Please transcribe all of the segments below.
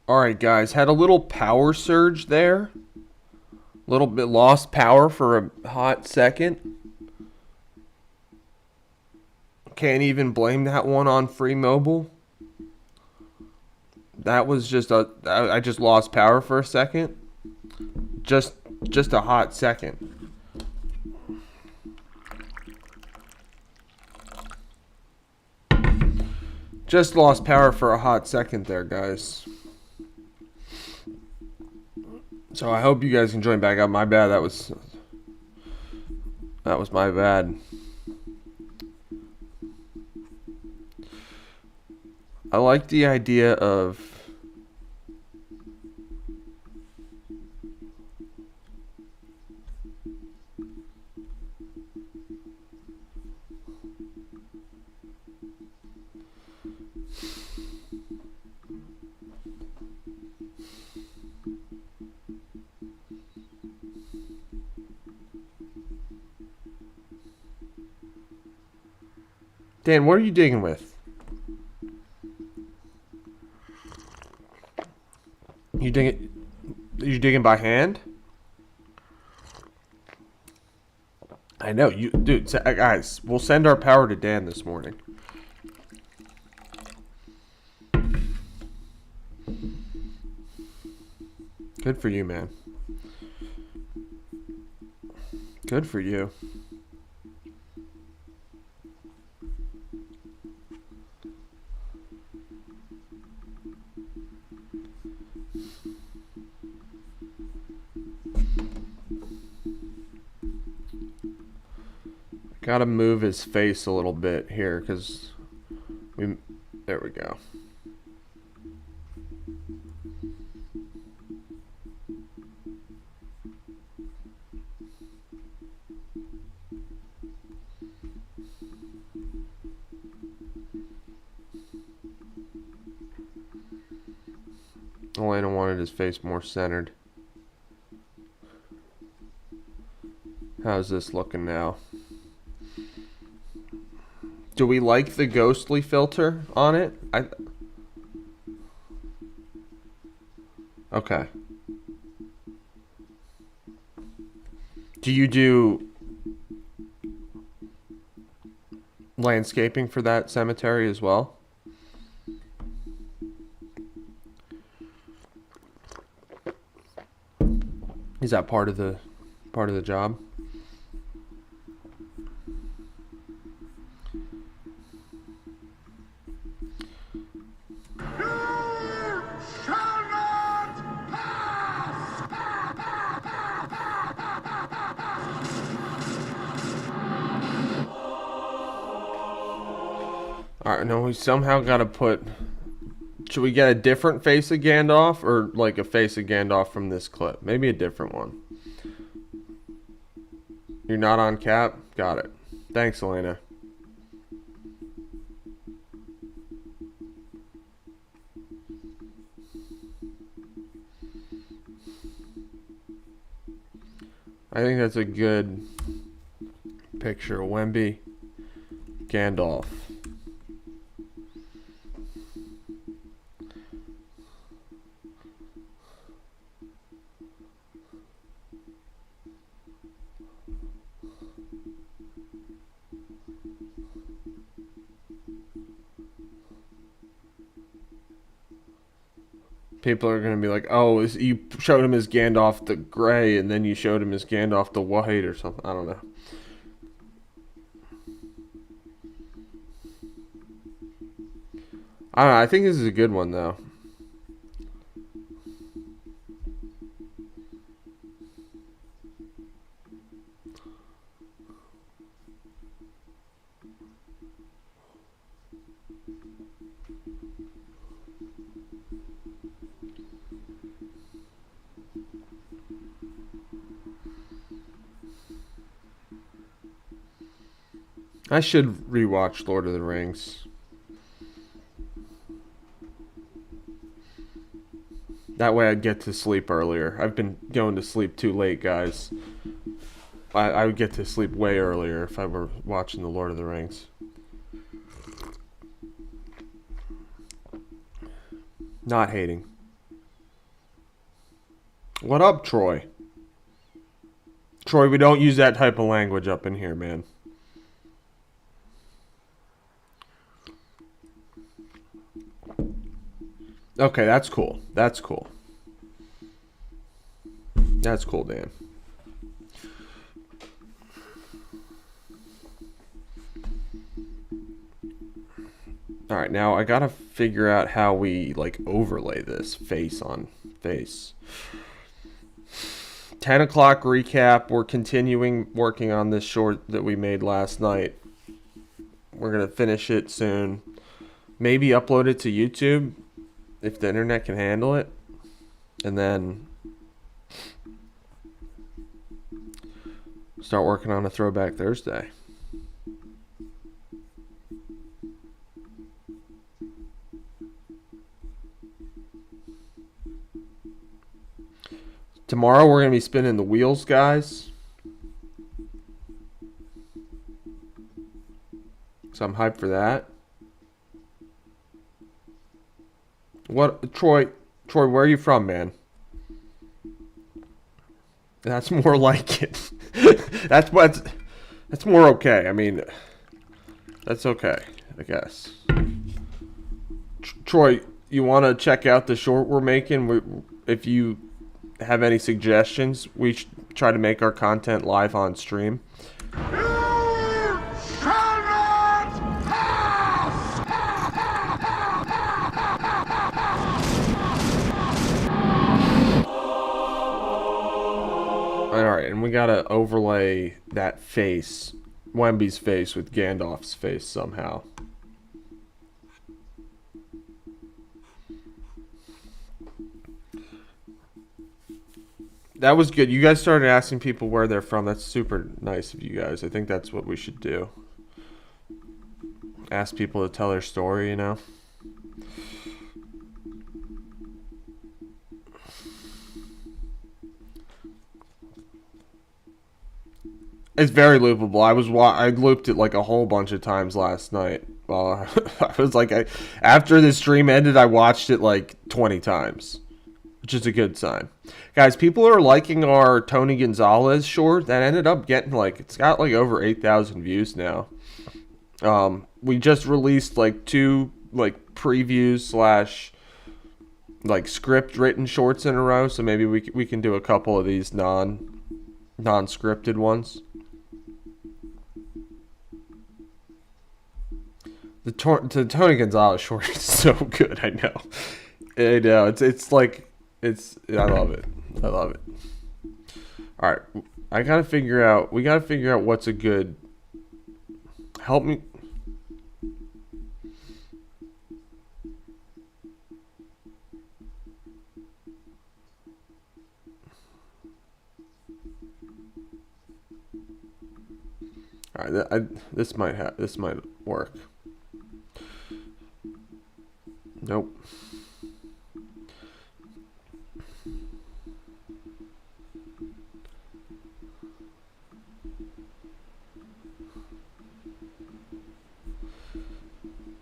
Alright, guys, had a little power surge there. Little bit lost power for a hot second. Can't even blame that one on Free Mobile. That was just I just lost power for a second. Just just a hot second. Just lost power for a hot second there, guys. So I hope you guys can join back up. My bad. That was my bad. I like the idea of Dan, what are you digging with? You digging by hand? I know you, dude. Guys, we'll send our power to Dan this morning. Good for you, man. Good for you. Gotta move his face a little bit here, because we. There we go. Elena wanted his face more centered. How's this looking now? Do we like the ghostly filter on it? Okay. Do you do landscaping for that cemetery as well? Is that part of the job? Alright, no, we somehow gotta put. Should we get a different face of Gandalf, or like a face of Gandalf from this clip? Maybe a different one. You're not on cap? Got it. Thanks, Elena. I think that's a good picture. Wemby, Gandalf. People are going to be like, oh, you showed him as Gandalf the Grey, and then you showed him as Gandalf the White or something. I don't know. I don't know. I think this is a good one, though. I should rewatch Lord of the Rings. That way I'd get to sleep earlier. I've been going to sleep too late, guys. I would get to sleep way earlier if I were watching The Lord of the Rings. Not hating. What up, Troy? Troy, we don't use that type of language up in here, man. Okay, that's cool. That's cool. That's cool, Dan. All right, now I gotta figure out how we like overlay this face on face. 10 o'clock recap. We're continuing working on this short that we made last night. We're gonna finish it soon. Maybe upload it to YouTube if the internet can handle it, and then start working on a Throwback Thursday. Tomorrow we're going to be spinning the wheels, guys. So I'm hyped for that. What, Troy, where are you from, man? That's more like it. that's more okay. I mean, that's okay, I guess. Troy, you want to check out the short we're making? If you have any suggestions, we should try to make our content live on stream. Alright, and we gotta overlay that face, Wemby's face, with Gandalf's face somehow. That was good. You guys started asking people where they're from. That's super nice of you guys. I think that's what we should do. Ask people to tell their story, you know? It's very loopable. I looped it like a whole bunch of times last night. I was like, after the stream ended, I watched it like 20 times, which is a good sign. Guys, people are liking our Tony Gonzalez short. That ended up getting like, it's got like over 8,000 views now. We just released like 2 like previews slash like script written shorts in a row. So maybe we can do a couple of these non-scripted ones. The Tony Gonzalez short is so good. I know. It's like I love it. I love it. All right, we gotta figure out what's a good. Help me. All right, this might work. Nope.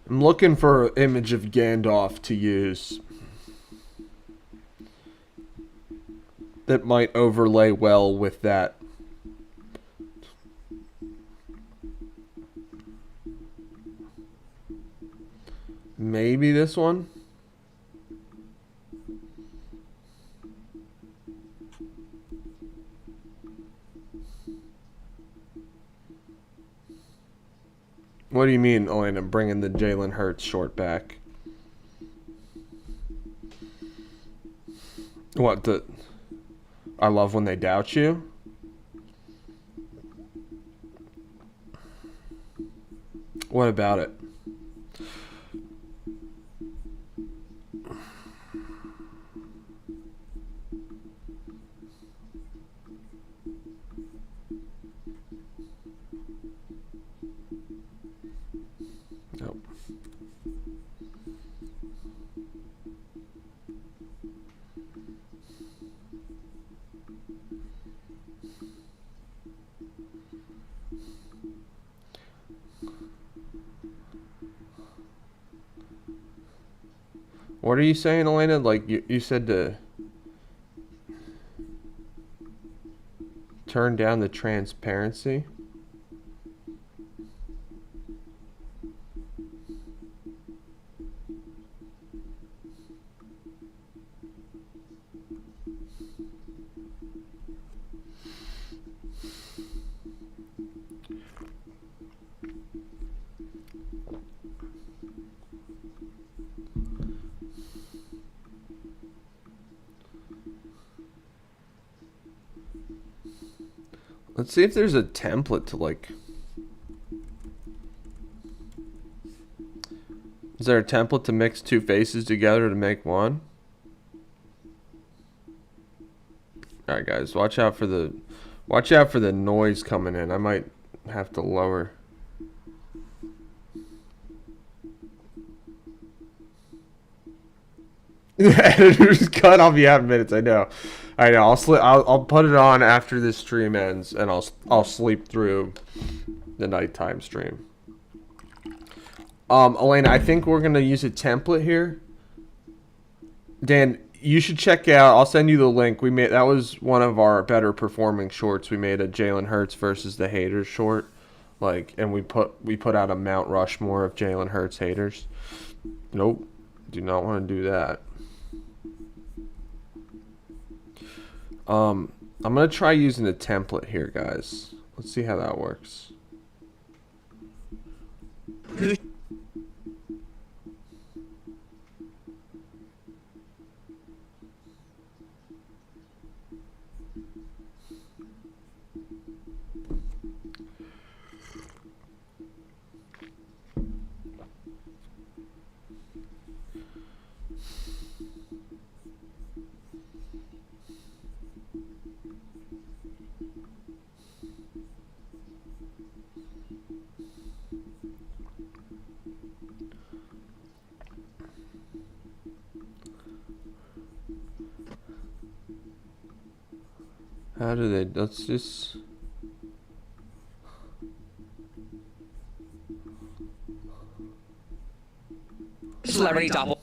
I'm looking for an image of Gandalf to use that might overlay well with that. Maybe this one? What do you mean, Elena, bringing the Jalen Hurts short back? What, I love when they doubt you? What about it? Nope. What are you saying, Elena? Like, you said to... turn down the transparency. Let's see if there's a template to like... Is there a template to mix two faces together to make one? Alright guys, watch out for the noise coming in. I might have to lower. The editor's cut. I'll be out in minutes. I know. I'll put it on after this stream ends, and I'll sleep through the nighttime stream. Elena, I think we're gonna use a template here. Dan, you should check out. I'll send you the link. That was one of our better performing shorts. We made a Jalen Hurts versus the haters short, and we put out a Mount Rushmore of Jalen Hurts haters. Nope, do not want to do that. I'm gonna try using a template here, guys. Let's see how that works. How do they... Let's just... Celebrity double.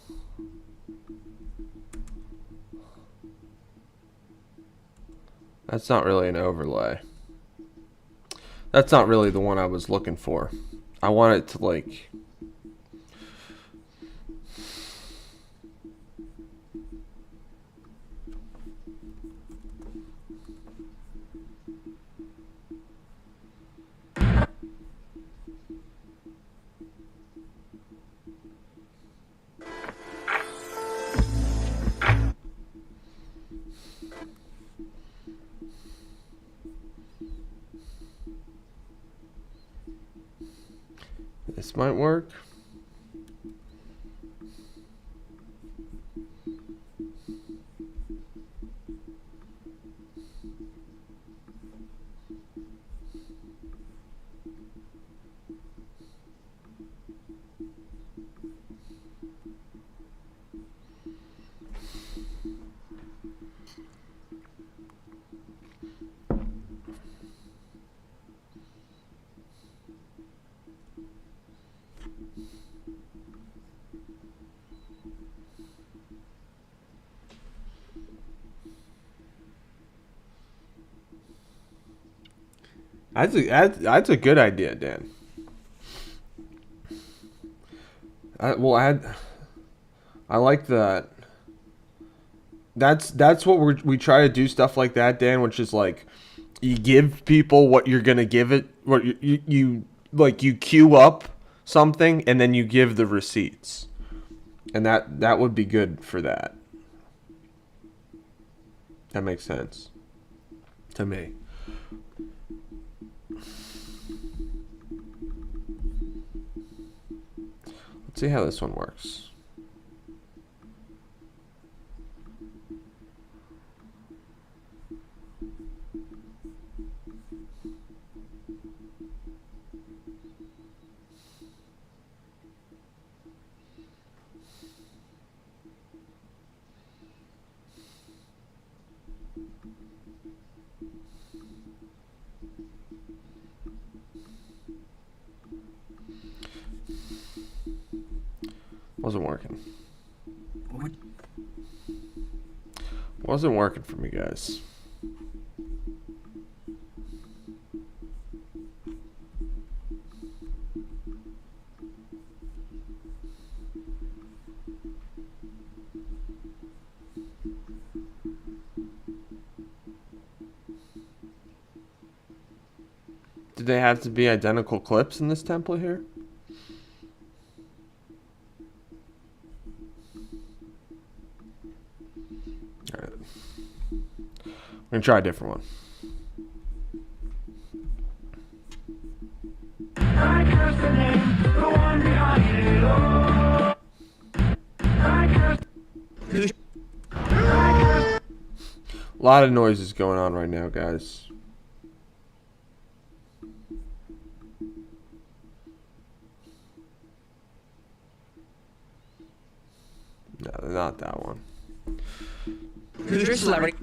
That's not really an overlay. That's not really the one I was looking for. I want it to like... This might work. That's a good idea, Dan. I like that. That's what we try to do, stuff like that, Dan, which is like you give people what you're gonna give it. What you queue up something and then you give the receipts, and that would be good for that. That makes sense to me. Let's see how this one works. Wasn't working. Wasn't working for me, guys. Do they have to be identical clips in this template here? Alright. We're gonna try a different one. I curse the name, the one behind it all. A lot of noises going on right now, guys. No, not that one. Who's your celebrity?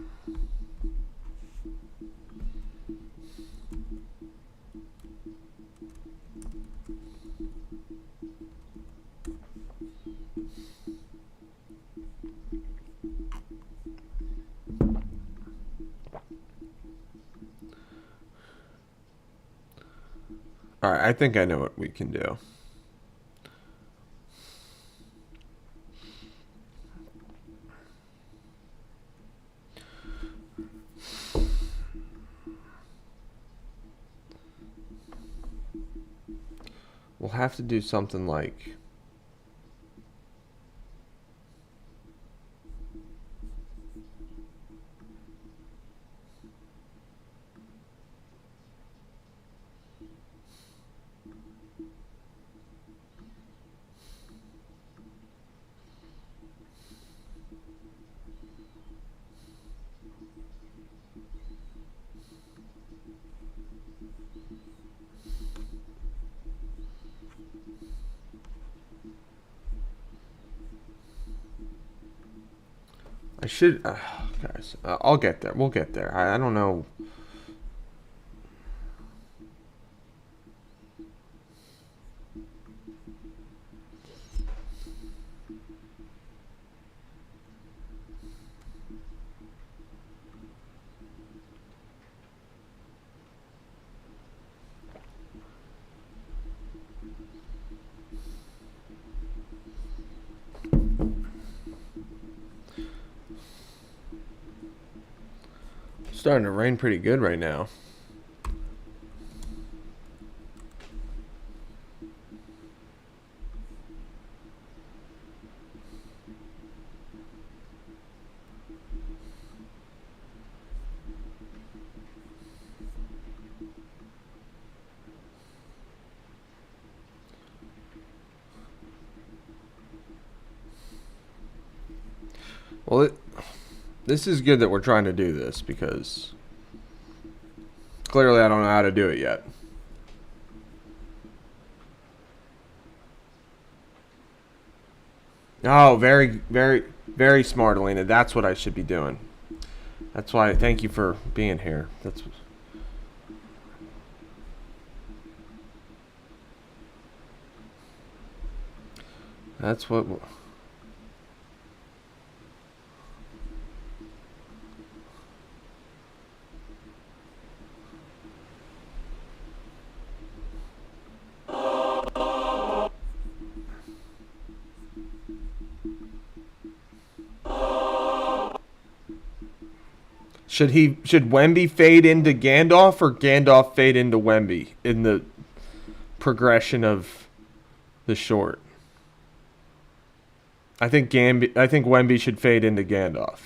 Alright, I think I know what we can do. We'll have to do something like... I should... guys, I'll get there. We'll get there. I don't know... Starting to rain pretty good right now. Well, this is good that we're trying to do this because clearly I don't know how to do it yet. Oh, very, very, very smart, Elena. That's what I should be doing. That's why. Thank you for being here. That's what. Should Wemby fade into Gandalf or Gandalf fade into Wemby in the progression of the short? I think Wemby should fade into Gandalf.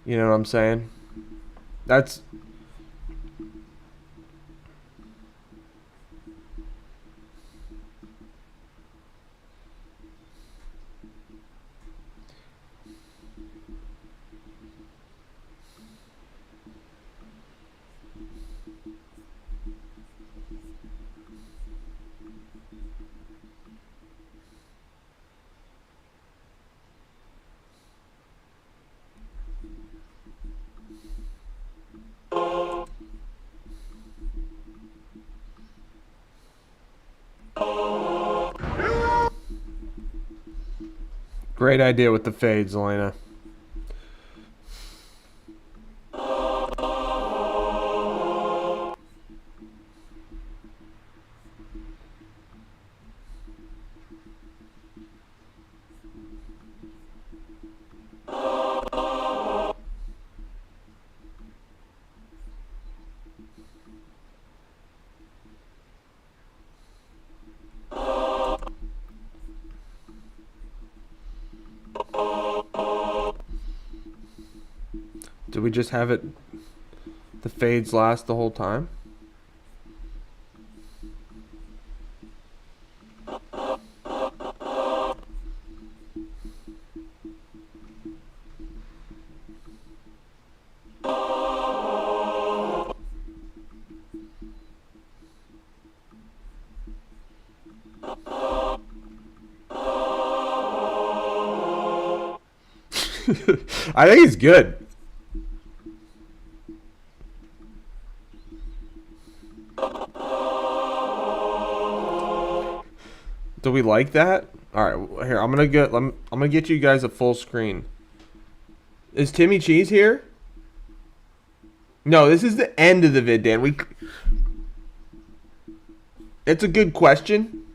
You know what I'm saying? That's... Great idea with the fades, Elena. Did we just have it? The fades last the whole time? I think it's good. Do we like that? All right, here I'm gonna get you guys a full screen. Is Timmy Cheese here? No, this is the end of the vid, Dan. It's a good question,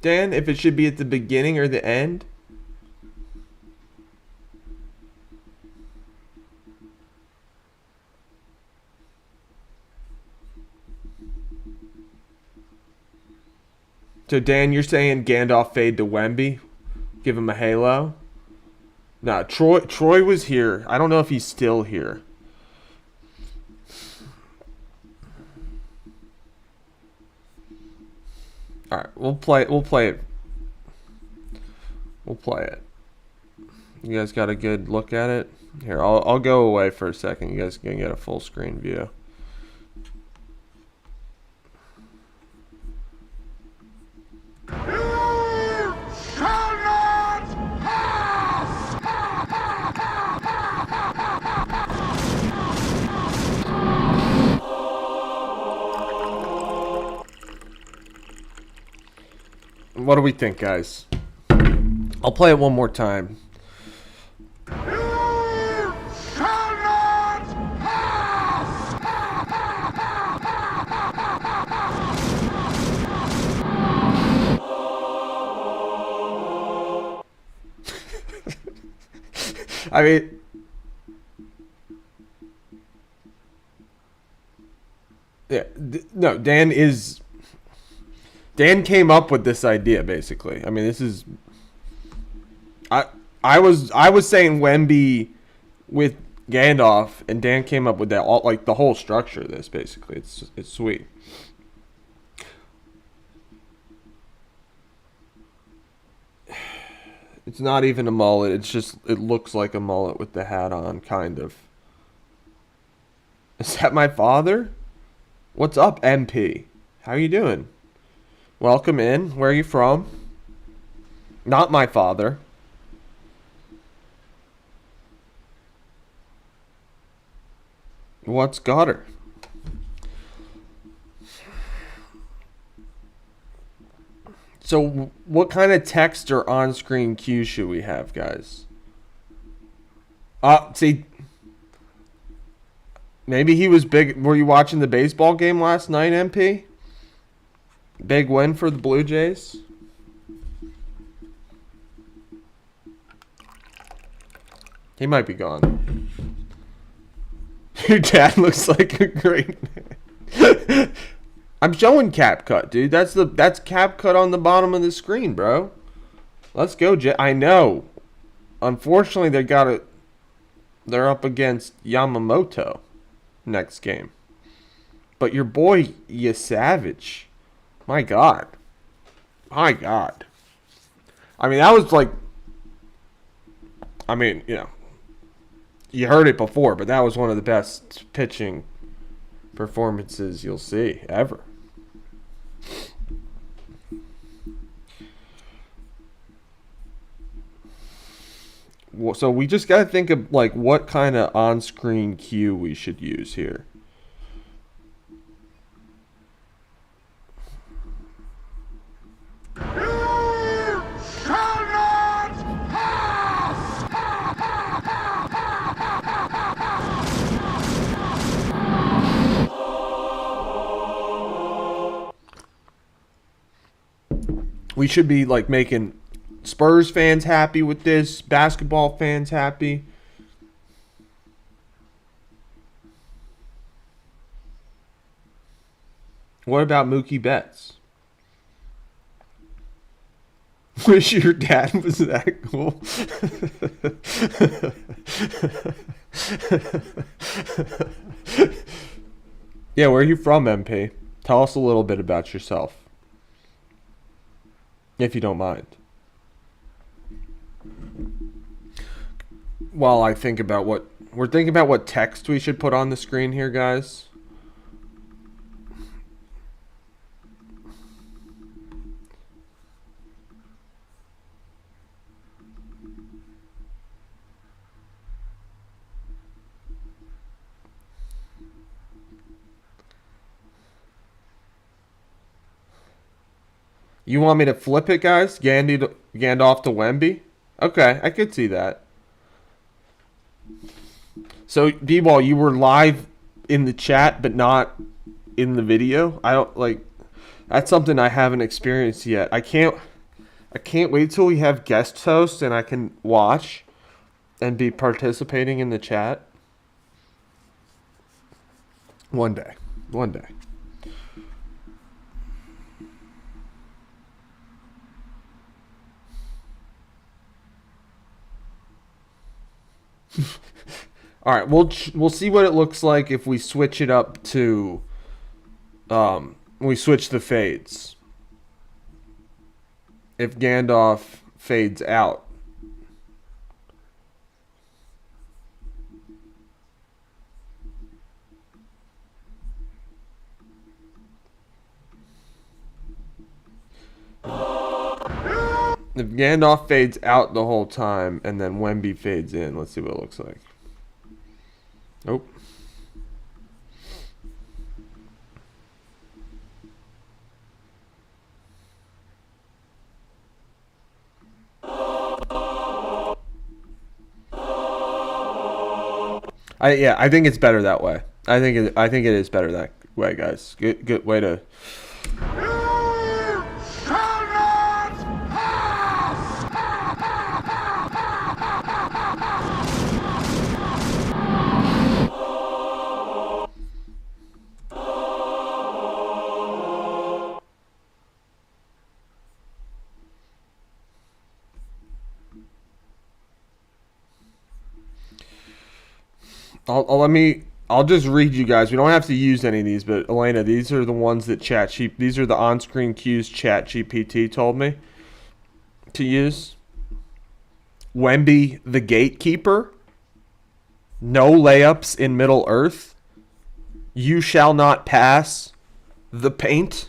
Dan. If it should be at the beginning or the end. So Dan, you're saying Gandalf fade to Wemby, give him a halo? Nah, Troy was here. I don't know if he's still here. All right, we'll play it. We'll play it. You guys got a good look at it? Here, I'll go away for a second. You guys can get a full screen view. What do we think, guys? I'll play it one more time. I mean, yeah, no, Dan came up with this idea basically. I mean, this is I was saying Wemby with Gandalf, and Dan came up with that like the whole structure of this basically. It's sweet. It's not even a mullet. It's just it looks like a mullet with the hat on, kind of. Is that my father? What's up, MP? How you doing? Welcome in. Where are you from? Not my father. What's got her? So, what kind of text or on-screen cue should we have, guys? See, maybe he was big. Were you watching the baseball game last night, MP? Big win for the Blue Jays. He might be gone. Your dad looks like a great man. I'm showing CapCut, dude. That's CapCut on the bottom of the screen, bro. Let's go, I know. Unfortunately, they're up against Yamamoto next game. But your boy, you savage. My God. My God. I mean, that was like... I mean, you know... You heard it before, but that was one of the best pitching performances you'll see ever. So we just got to think of like what kind of on-screen cue we should use here. We should be like making Spurs fans happy with this, basketball fans happy. What about Mookie Betts? Wish your dad was that cool. Yeah, where are you from, MP? Tell us a little bit about yourself, if you don't mind. While I think about what we're thinking about, what text we should put on the screen here, guys. You want me to flip it, guys? Gandalf to Wemby? Okay, I could see that. So, D-Ball, you were live in the chat, but not in the video. I don't like. That's something I haven't experienced yet. I can't. I can't wait till we have guest hosts and I can watch and be participating in the chat. One day. One day. All right, we'll see what it looks like if we switch it up to we switch the fades. If Gandalf fades out. If Gandalf fades out the whole time and then Wemby fades in, let's see what it looks like. Nope. I think it's better that way. I think it is better that way, guys. Good way to. I'll just read you guys. We don't have to use any of these, but Elena, these are the ones that these are the on-screen cues ChatGPT told me to use. Wemby the Gatekeeper. No layups in Middle Earth. You shall not pass. The paint.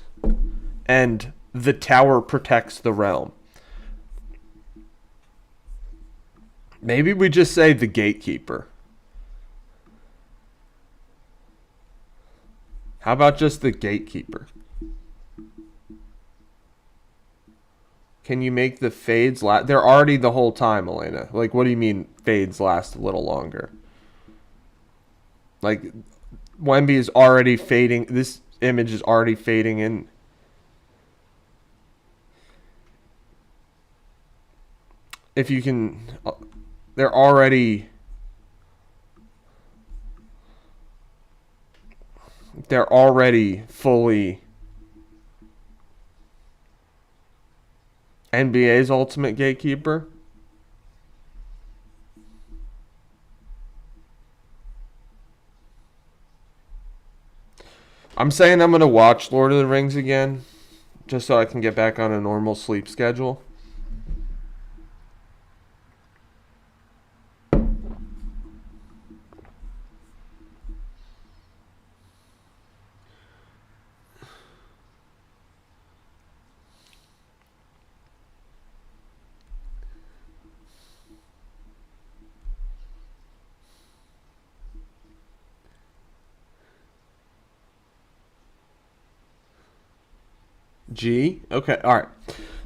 And the tower protects the realm. Maybe we just say the Gatekeeper. How about just the Gatekeeper? Can you make the fades last? They're already the whole time, Elena. Like, what do you mean fades last a little longer? Like, Wemby is already fading. This image is already fading in. If you can, they're already fully NBA's Ultimate Gatekeeper. I'm saying I'm going to watch Lord of the Rings again just so I can get back on a normal sleep schedule. G? Okay, alright.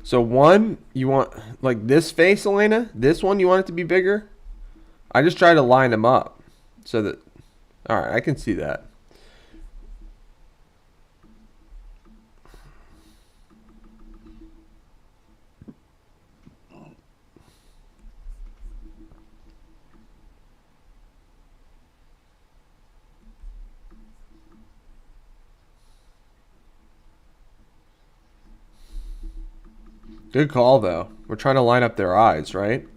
So one, you want, like this face, Elena? This one, you want it to be bigger? I just try to line them up so that, alright, I can see that. Good call, though. We're trying to line up their eyes, right?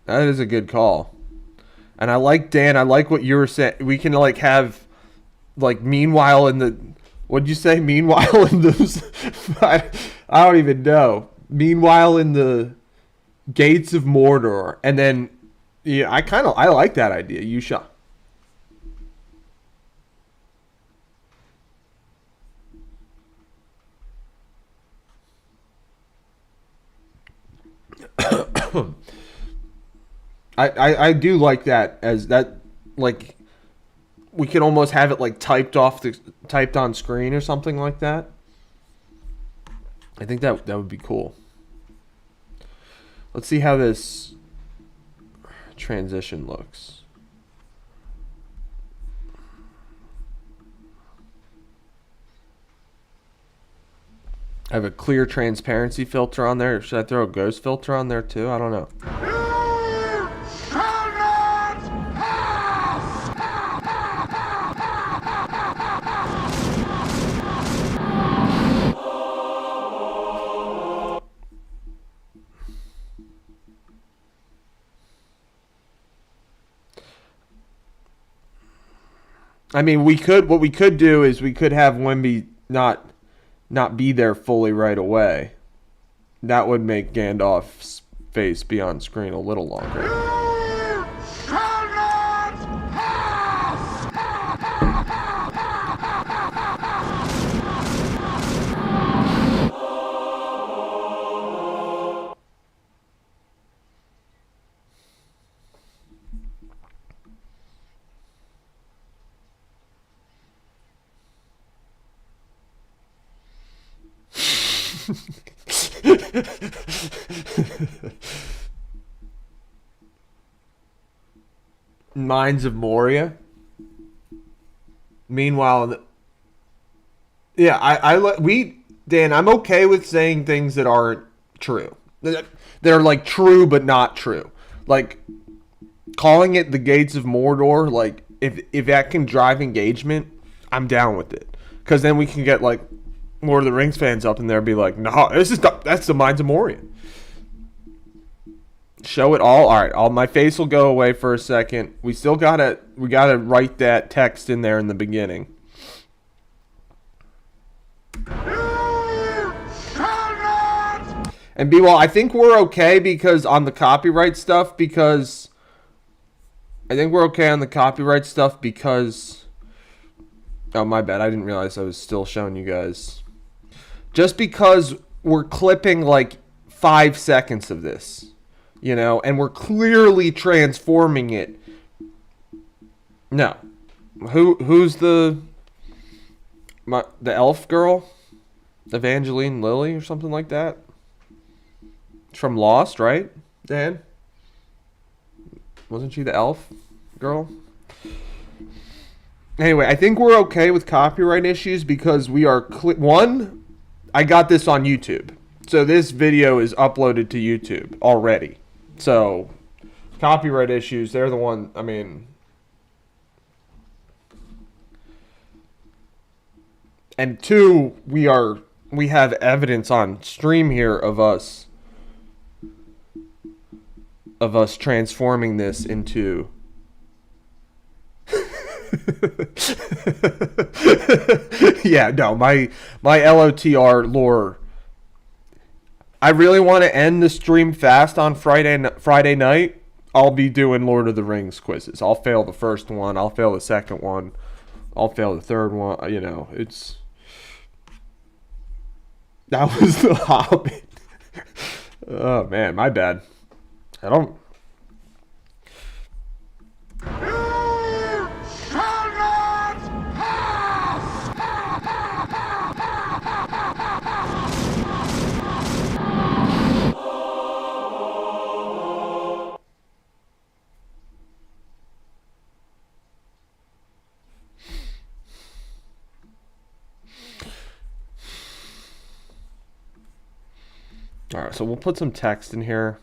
That is a good call. And I like, Dan, I like what you were saying. We can, like, have, like, meanwhile in the... What'd you say? Meanwhile in the... I don't even know. Meanwhile in the Gates of Mordor. And then, yeah, I like that idea. You shall... I do like that as that, like, we can almost have it like typed on screen or something like that. I think that would be cool. Let's see how this transition looks. I have a clear transparency filter on there. Should I throw a ghost filter on there too? I don't know. I mean, what we could do is we could have Wemby not be there fully right away. That would make Gandalf's face be on screen a little longer. Mines of Moria. Meanwhile, yeah, Dan, I'm okay with saying things that aren't true. They're like true but not true. Like calling it the Gates of Mordor. Like if that can drive engagement, I'm down with it. Because then we can get like Lord of the Rings fans up in there and be like, no, that's the Mines of Moria. Show it all. All right, my face will go away for a second. We gotta write that text in there in the beginning. And B-Wall, I think we're okay because on the copyright stuff because oh, my bad. I didn't realize I was still showing you guys. Just because we're clipping like 5 seconds of this, you know, and we're clearly transforming it. No. Who's the elf girl? Evangeline Lilly or something like that? It's from Lost, right, Dan? Wasn't she the elf girl? Anyway, I think we're okay with copyright issues because we are one, I got this on YouTube. So this video is uploaded to YouTube already. So copyright issues, they're the one, I mean, and two, we have evidence on stream here of us transforming this into yeah, no, my LOTR lore. I really want to end the stream fast on Friday night. I'll be doing Lord of the Rings quizzes. I'll fail the first one. I'll fail the second one. I'll fail the third one. You know, that was the Hobbit. Oh man, my bad. I don't. All right, so we'll put some text in here.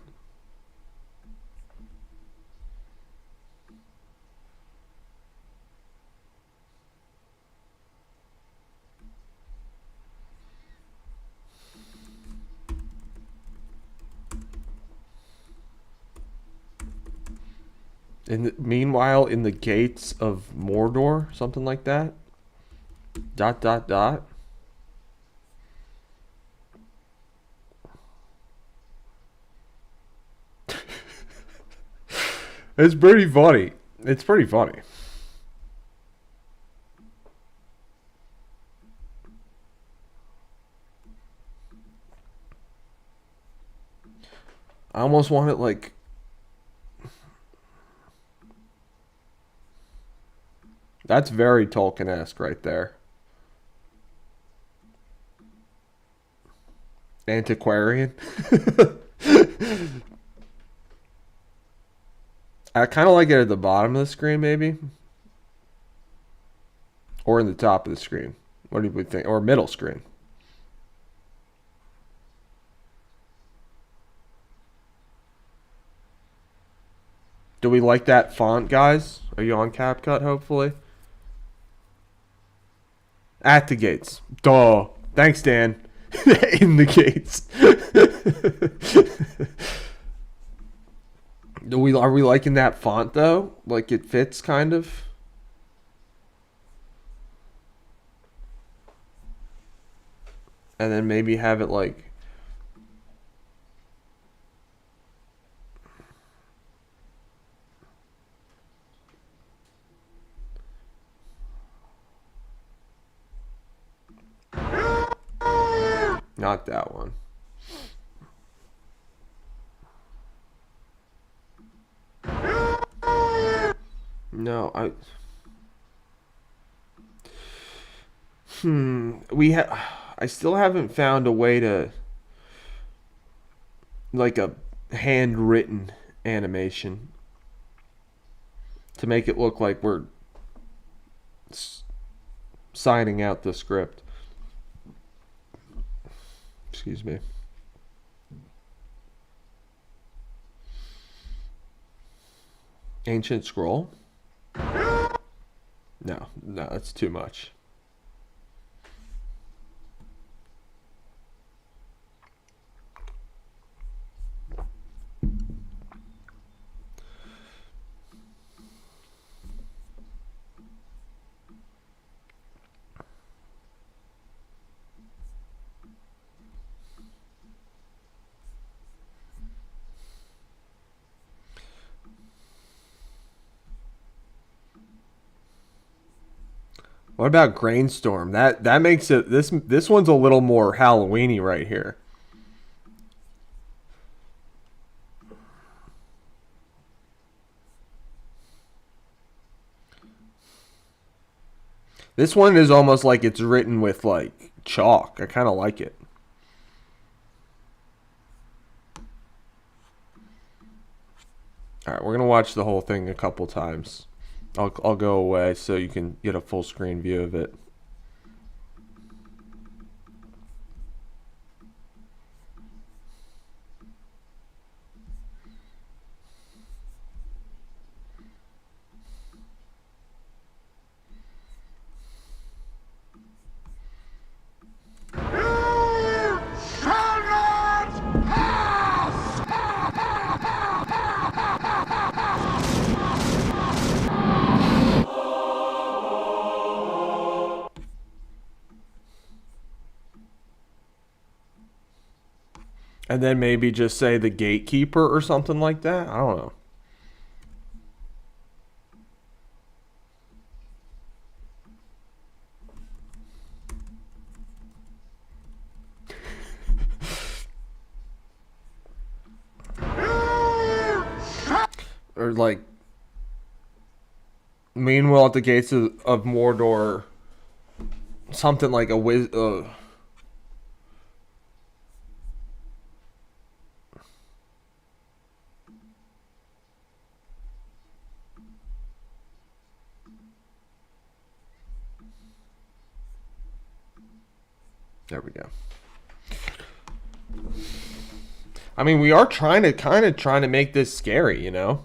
Meanwhile, in the gates of Mordor, something like that. Dot dot dot. It's pretty funny. It's pretty funny. I almost want it like. That's very Tolkien-esque right there. Antiquarian. I kind of like it at the bottom of the screen, maybe. Or in the top of the screen. What do you think? Or middle screen. Do we like that font, guys? Are you on CapCut, hopefully? At the gates. Duh. Thanks, Dan. In the gates. Are we liking that font though? Like it fits kind of? And then maybe have it like not that one. No, I still haven't found a way to like a handwritten animation to make it look like we're signing out the script. Excuse me. Ancient scroll? No, that's too much. What about Grainstorm? That makes it this one's a little more Halloweeny right here. This one is almost like it's written with like chalk. I kind of like it. All right, we're gonna watch the whole thing a couple times. I'll go away so you can get a full screen view of it. And then maybe just say the gatekeeper or something like that. I don't know. Or like, meanwhile at the gates of Mordor, something like a There we go. I mean, we are trying to make this scary, you know?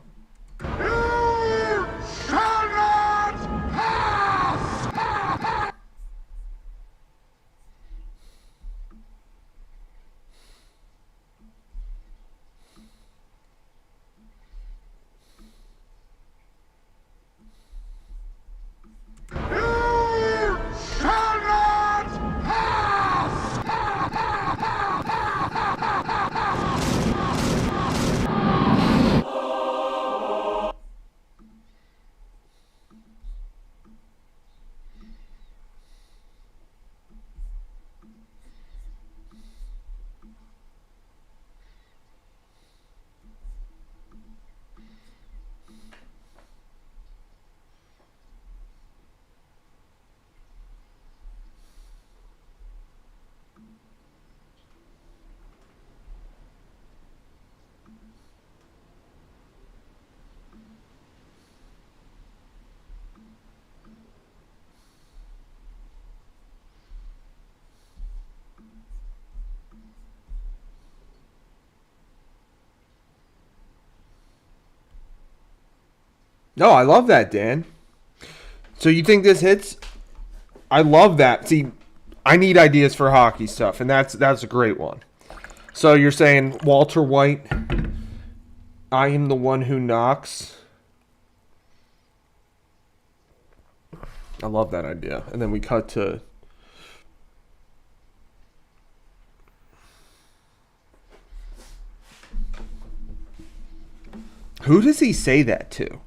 No, I love that, Dan. So you think this hits? I love that. See, I need ideas for hockey stuff, and that's a great one. So you're saying Walter White, I am the one who knocks. I love that idea. And then we cut to who does he say that to?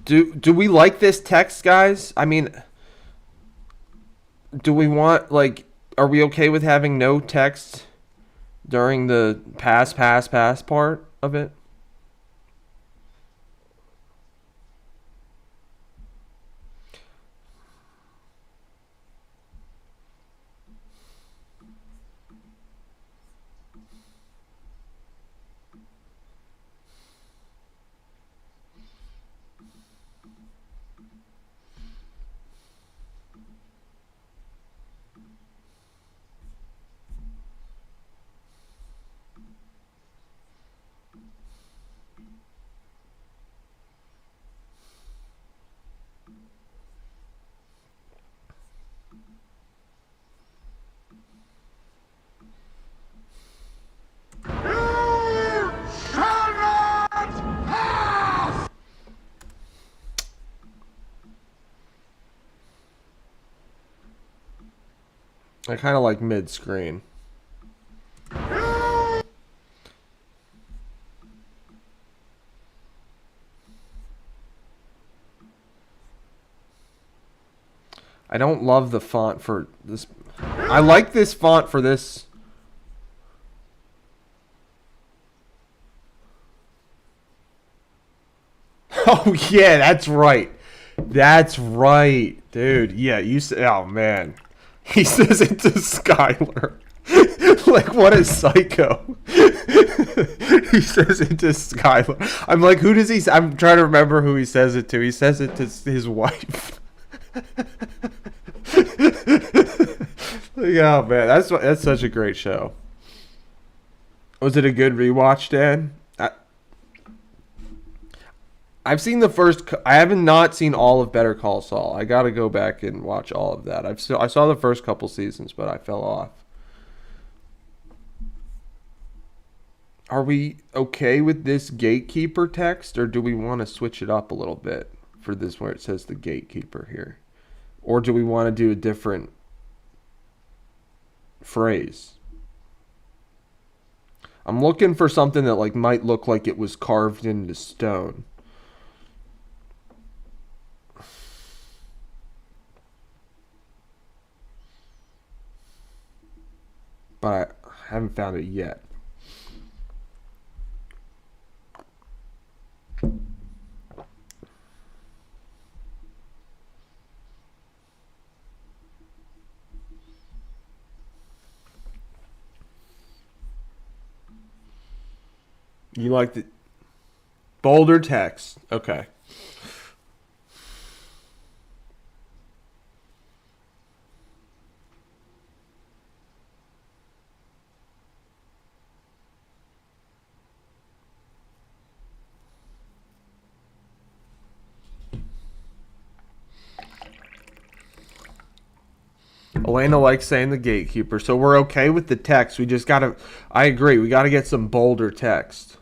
Do we like this text, guys? I mean, do we want like are we okay with having no text during the pass part of it? I kind of like mid-screen. I don't love the font for this. I like this font for this. Oh, yeah, that's right. That's right, dude. Yeah, you say, oh, man. He says it to Skylar. Like, what a psycho. He says it to Skylar. I'm like, who does he? I'm trying to remember who he says it to. He says it to his wife. Yeah, man, that's such a great show. Was it a good rewatch, Dan? I've seen the first. I haven't not seen all of Better Call Saul. I got to go back and watch all of that. I saw the first couple seasons, but I fell off. Are we okay with this gatekeeper text, or do we want to switch it up a little bit for this where it says the gatekeeper here? Or do we want to do a different phrase? I'm looking for something that like might look like it was carved into stone. But I haven't found it yet. You like the bolder text? Okay. Elena likes saying the gatekeeper, so we're okay with the text. We just gotta. I agree. We gotta get some bolder text.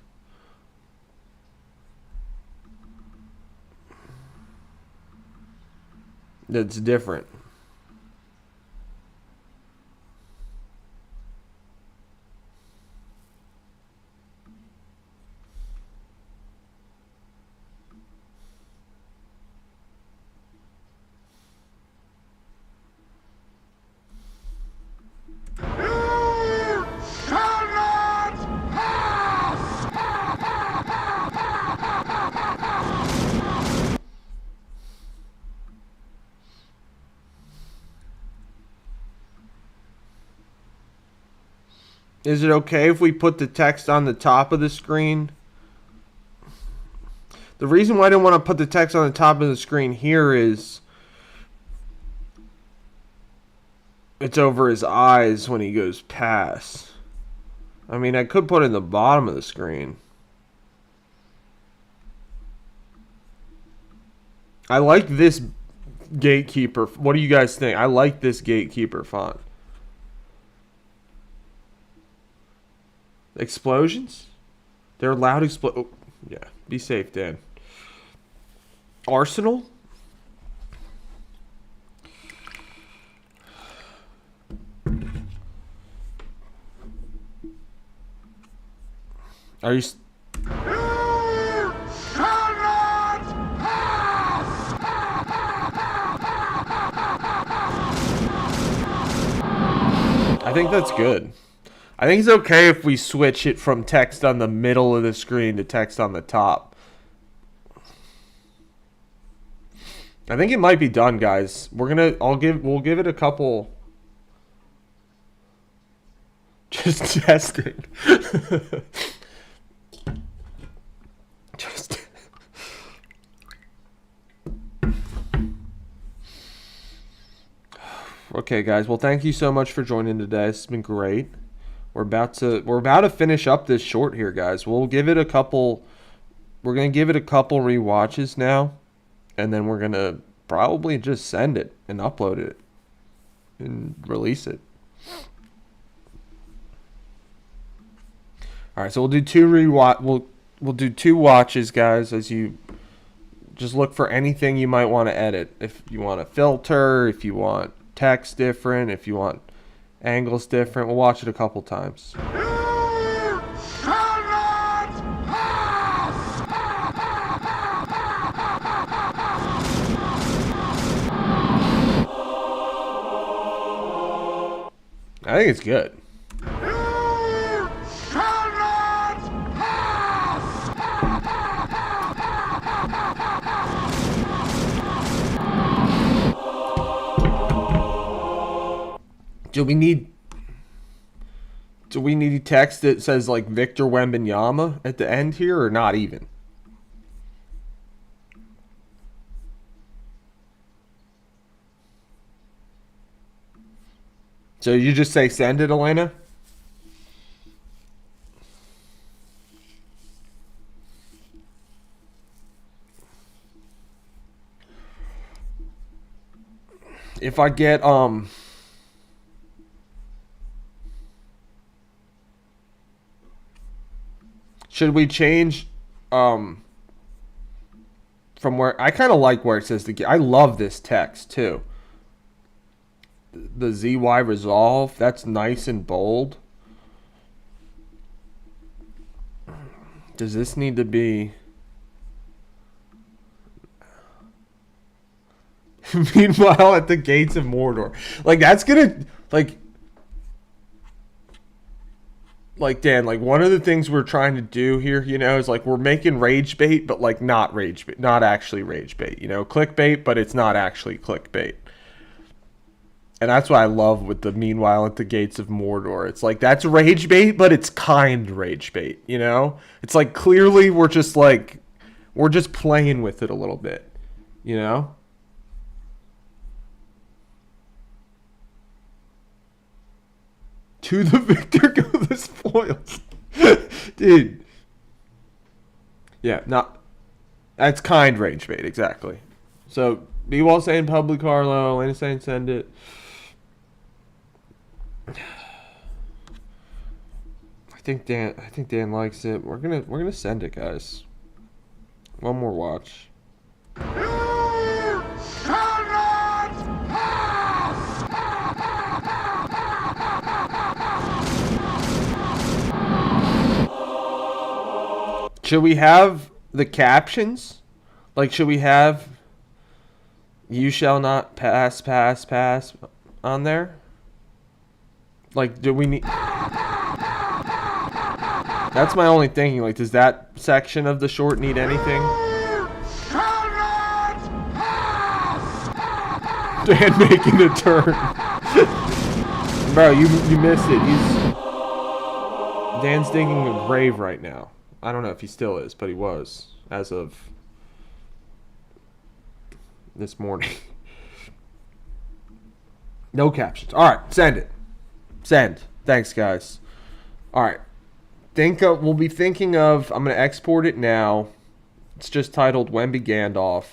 That's different. Is it okay if we put the text on the top of the screen? The reason why I didn't want to put the text on the top of the screen here is it's over his eyes when he goes past. I mean, I could put it in the bottom of the screen. I like this Gatekeeper. What do you guys think? I like this Gatekeeper font. Explosions? They're loud oh, yeah, be safe, Dan. Arsenal? Are you... I think that's good. I think it's okay if we switch it from text on the middle of the screen to text on the top. I think it might be done, guys. We'll give it a couple. Just testing. Just okay, guys. Well, thank you so much for joining today. It's been great. We're about to finish up this short here, guys. We'll give it a couple. We're gonna give it a couple rewatches now, and then we're gonna probably just send it and upload it and release it. All right, so we'll do we'll do 2 watches, guys. As you just look for anything you might want to edit. If you want a filter, if you want text different, if you want angles different, we'll watch it a couple times. I think it's good. Do we need text that says like Victor Wembanyama at the end here, or not even? So you just say send it, Elena? If I get should we change from where I kind of like where it says I love this text too. The ZY resolve, that's nice and bold. Does this need to be meanwhile at the gates of Mordor? Like that's gonna like Dan, like one of the things we're trying to do here, you know, is like we're making rage bait, but like not rage bait, not actually rage bait, you know, clickbait, but it's not actually clickbait. And that's what I love with the meanwhile at the gates of Mordor. It's like that's rage bait, but it's kind rage bait, you know? It's like clearly we're just playing with it a little bit, you know? To the victor go the spoils. Dude. Yeah, that's kind rage bait, exactly. So, B-Wall saying public Carlo, Elena saying send it. I think Dan likes it. We're gonna send it, guys. One more watch. Should we have the captions? Like, should we have "You shall not pass on there? Like, do we need... That's my only thinking. Like, does that section of the short need anything? Dan making a turn. Bro, you missed it. Dan's digging a grave right now. I don't know if he still is, but he was as of this morning. No captions. All right, send it. Send. Thanks, guys. All right. we'll be thinking of. I'm gonna export it now. It's just titled Wemby Gandalf.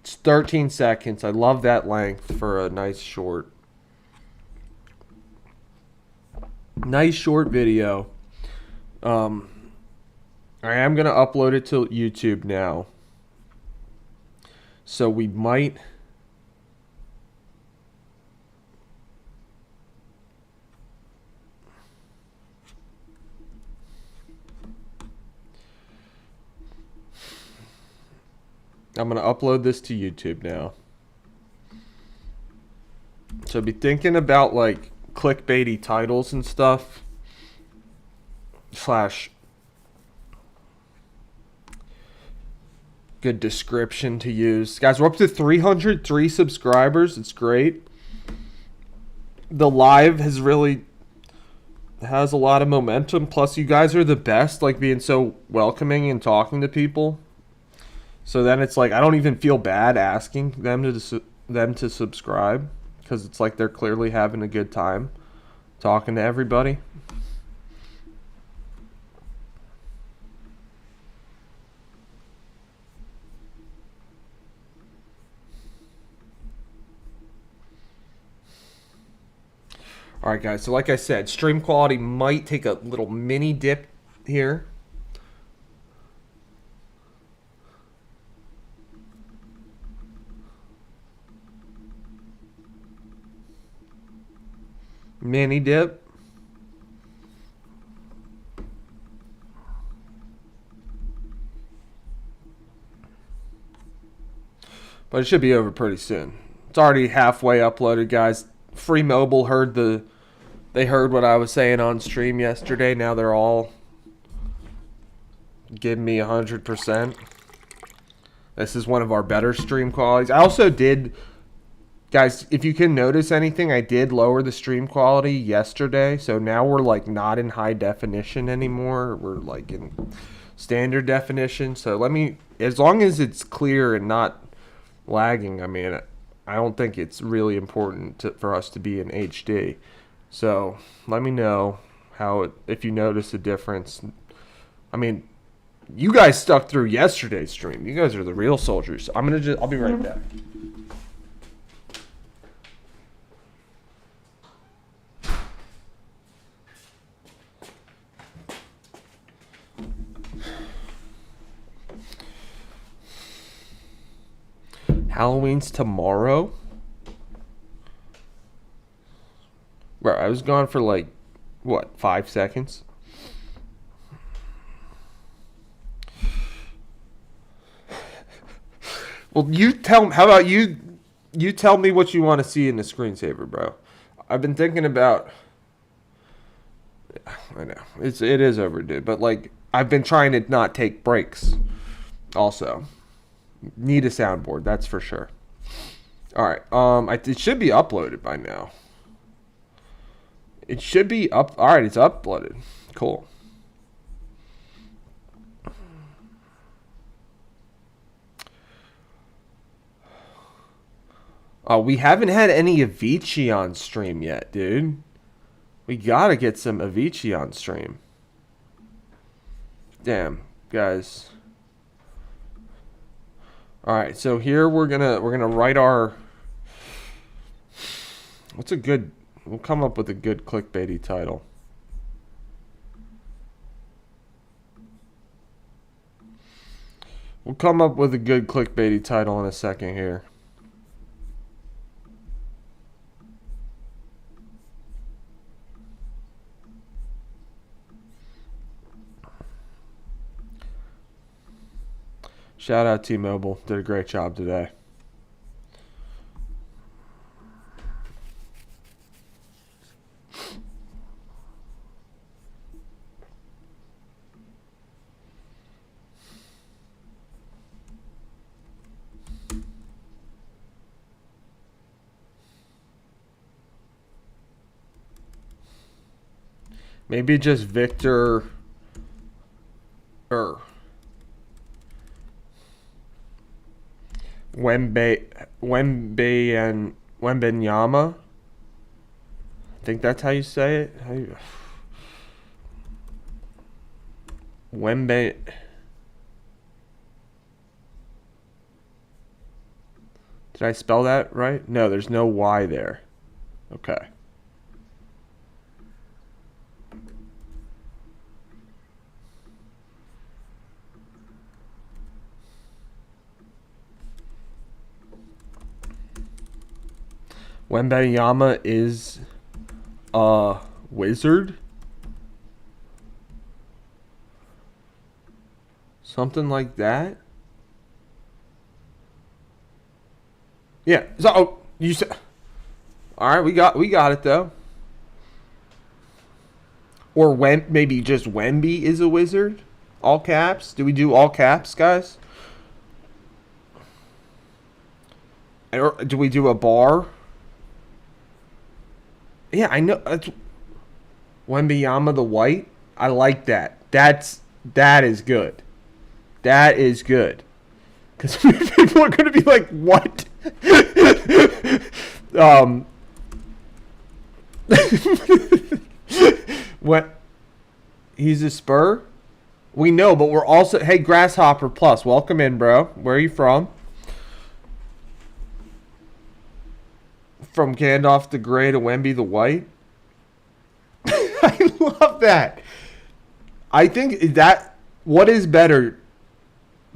It's 13 seconds. I love that length for a nice short. Nice short video. I am gonna upload it to YouTube now. So we might. I'm going to upload this to YouTube now. So be thinking about like clickbaity titles and stuff. Slash good description to use. Guys, we're up to 303 subscribers. It's great. The live has a lot of momentum. Plus, you guys are the best, like being so welcoming and talking to people. So then it's like I don't even feel bad asking them to subscribe because it's like they're clearly having a good time talking to everybody. All right, guys. So like I said, stream quality might take a little mini dip here. Mini dip. But it should be over pretty soon. It's already halfway uploaded, guys. Free Mobile they heard what I was saying on stream yesterday. Now they're all giving me 100%. This is one of our better stream qualities. I also did, guys, if you can notice anything, I did lower the stream quality yesterday. So now we're like not in high definition anymore. We're like in standard definition. So as long as it's clear and not lagging, I mean, I don't think it's really important for us to be in HD. So let me know if you notice a difference. I mean, you guys stuck through yesterday's stream. You guys are the real soldiers. I'll be right back. Halloween's tomorrow? Bro, I was gone for like, what, 5 seconds? Well, how about you tell me what you want to see in the screensaver, bro. I've been thinking about, I know, it is overdue, but like, I've been trying to not take breaks also. Need a soundboard, that's for sure. All right, it should be uploaded by now. It should be up. All right, it's uploaded. Cool. Oh, we haven't had any Avicii on stream yet, dude. We gotta get some Avicii on stream. Damn, guys. All right, so here we're gonna write our. We'll come up with a good clickbaity title. We'll come up with a good clickbaity title in a second here. Shout out T-Mobile. Did a great job today. Maybe just Victor Wembenyama. I think that's how you say it. Wembe. Did I spell that right? No, there's no Y there. Okay. Wembanyama is a wizard? Something like that? Yeah. So you said. All right, we got it though. Or when maybe just Wemby is a wizard? All caps? Do we do all caps, guys? Or do we do a bar? Yeah, I know. That's Wembanyama the White. I like that. That is good. That is good. Because people are going to be like, what? What? He's a Spur? We know, but we're also... Hey, Grasshopper Plus, welcome in, bro. Where are you from? From Gandalf the Grey to Wemby the White? I love that. I think that... What is better,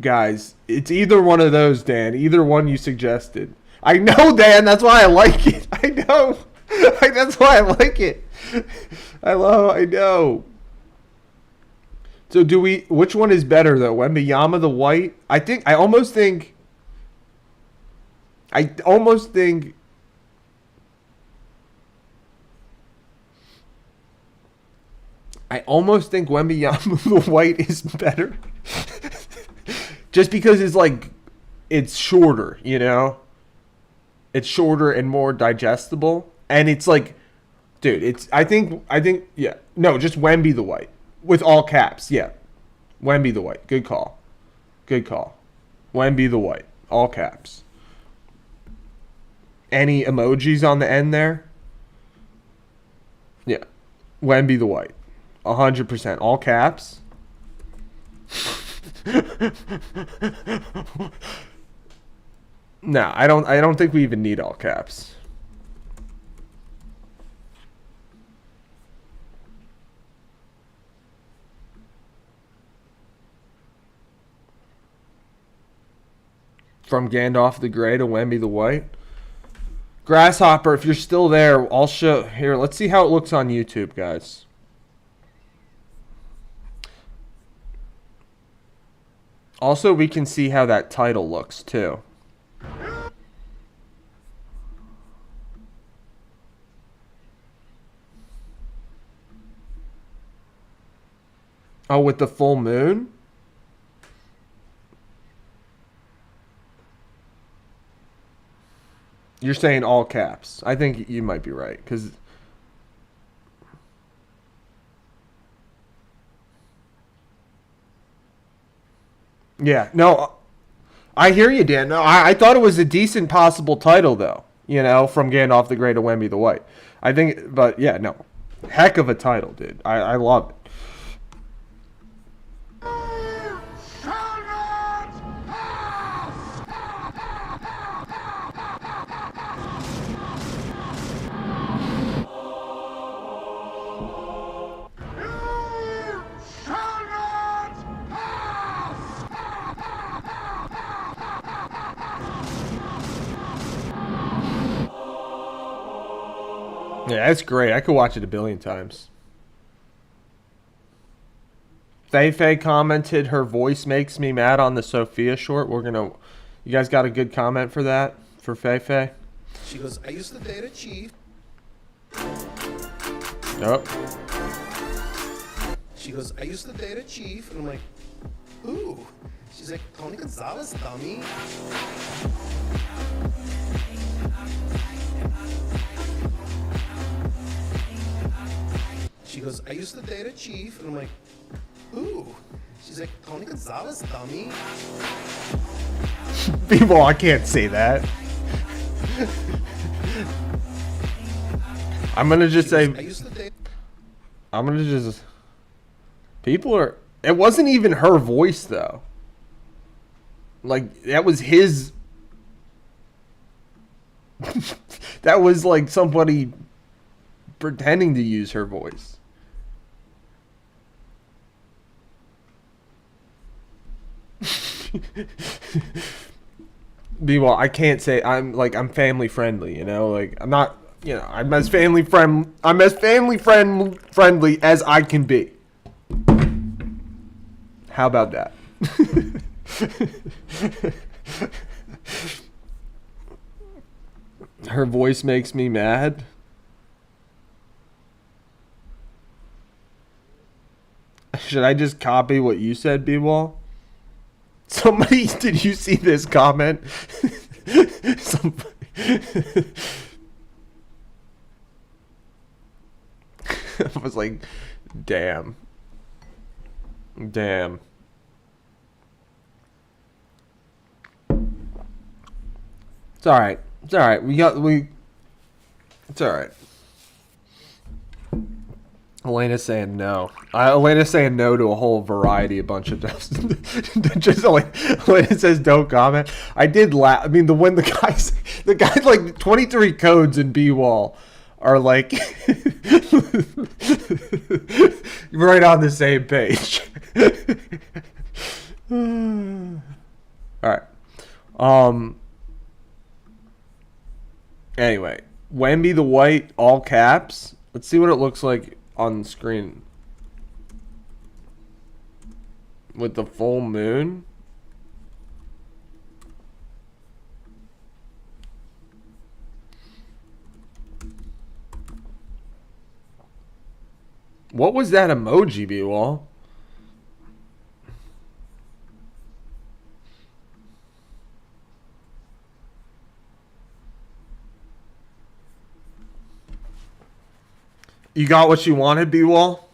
guys? It's either one of those, Dan. Either one you suggested. I know, Dan. That's why I like it. I know. That's why I like it. I know. So do we... Which one is better, though? Wembanyama the White? I almost think Wembanyama the White is better. Just because it's shorter, you know? It's shorter and more digestible. And it's like, dude, I think, yeah. No, just Wemby the White. With all caps, yeah. Wemby the White. Good call. Wemby the White. All caps. Any emojis on the end there? Yeah. Wemby the White. 100%. All caps. No, I don't think we even need all caps. From Gandalf the Grey to Wemby the White. Grasshopper, if you're still there, I'll show... Here, let's see how it looks on YouTube, guys. Also, we can see how that title looks, too. Oh, with the full moon? You're saying all caps. I think you might be right, because... Yeah, no, I hear you, Dan. No, I thought it was a decent possible title, though. You know, from Gandalf the Grey to Wemby the White. I think, but yeah, no. Heck of a title, dude. I love it. Yeah, that's great. I could watch it a billion times. Faye commented, her voice makes me mad on the Sophia short. You guys got a good comment for that? For Faye? She goes, I used to date a chief. Nope. She goes, I used to date a chief. And I'm like, ooh. She's like, Tony Gonzalez, dummy. She goes, I used to date a chief. And I'm like, ooh. She's like, Tony Gonzalez, dummy. People, I can't say that. I'm going to just say... I used to date... I'm going to just... People are... It wasn't even her voice though. Like that was his. That was like somebody pretending to use her voice. Meanwhile, I can't say I'm family friendly, you know? Like I'm not, you know, I'm as family friendly as I can be. How about that? Her voice makes me mad. Should I just copy what you said, B-Wall? Somebody, did you see this comment? Somebody. I was like, damn. Damn. It's alright. It's alright. It's alright. Elena's saying no. Elena's saying no to a whole variety, a bunch of just Elena says don't comment. I did laugh. I mean, when the guys like 23 codes in B-Wall are like right on the same page. All right. Anyway, Wemby the White, all caps. Let's see what it looks like on the screen with the full moon. What was that emoji, B-Wall? You got what you wanted, B-Wall?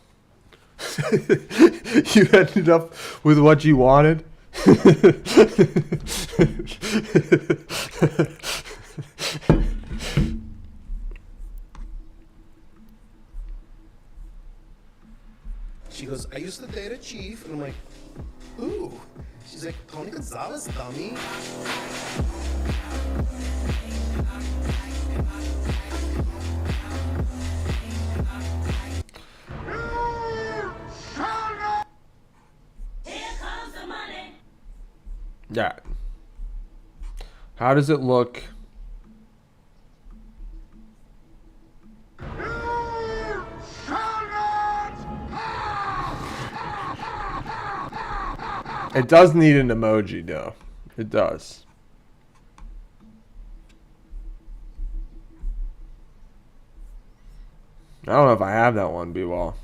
You ended up with what you wanted? She goes, I used to date a chief. And I'm like, ooh. She's like, Tony Gonzalez, dummy. Yeah. How does it look? It does need an emoji, though. It does. I don't know if I have that one, B-Wall.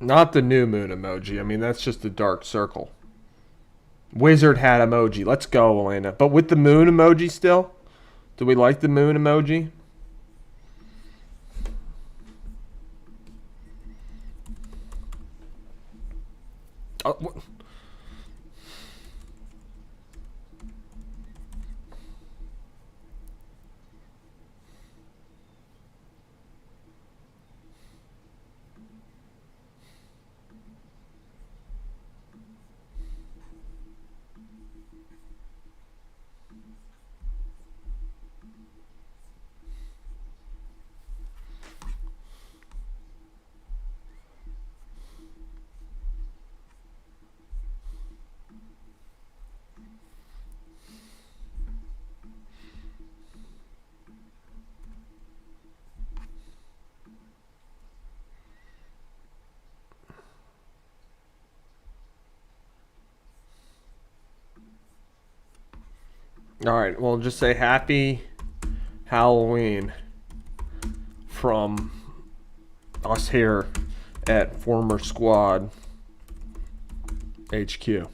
Not the new moon emoji. I mean, that's just a dark circle. Wizard hat emoji. Let's go, Elena. But with the moon emoji still? Do we like the moon emoji? What? All right, well, just say happy Halloween from us here at Former Squad. HQ. Do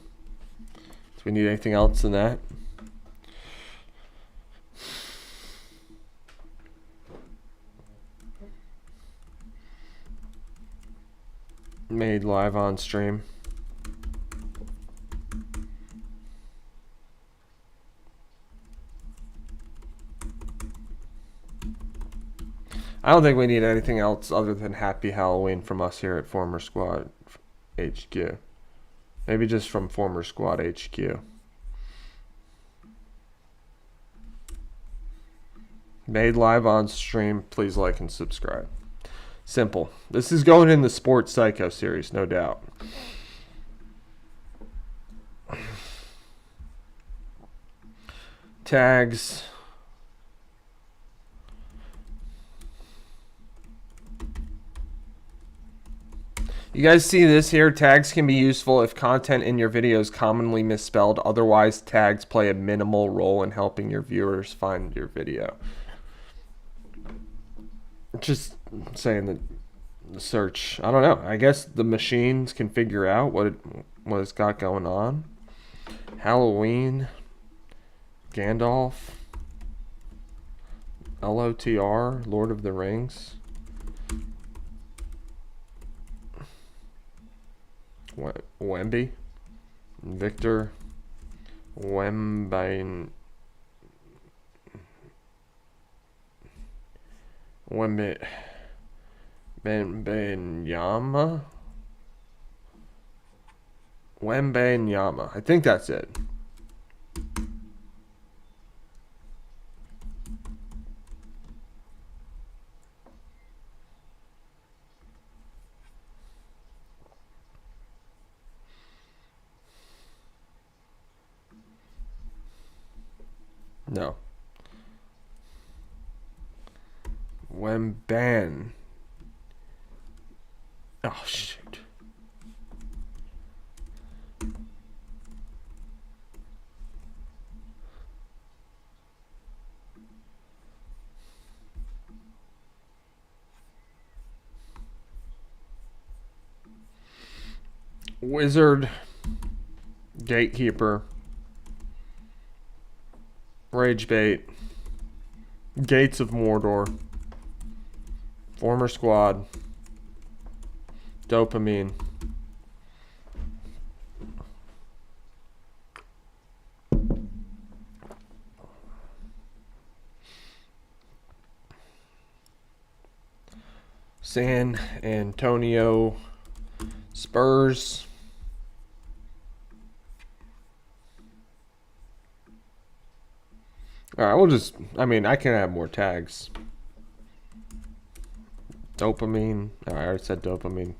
we need anything else in that? Made live on stream. I don't think we need anything else other than Happy Halloween from us here at Former Squad HQ. Maybe just from Former Squad HQ. Made live on stream. Please like and subscribe. Simple. This is going in the Sports Psycho series, no doubt. Tags. You guys see this here? Tags can be useful if content in your video is commonly misspelled. Otherwise, tags play a minimal role in helping your viewers find your video. Just saying that the search, I don't know. I guess the machines can figure out what it's got going on. Halloween, Gandalf, LOTR, Lord of the Rings. Wemby, Victor, Wembenyama, Wembenyama. I think that's it. No. Wemban. Oh, shoot. Wizard. Gatekeeper. Ragebait. Gates of Mordor. Former Squad. Dopamine. San Antonio Spurs. Alright, we'll just, I mean, I can add more tags. Dopamine. I already said dopamine.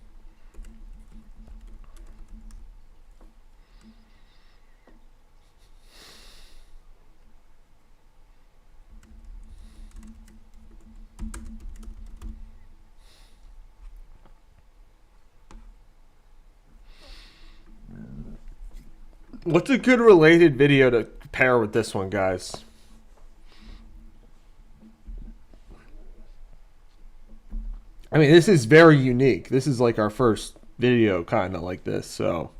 What's a good related video to pair with this one, guys? I mean, this is very unique. This is like our first video kind of like this, so.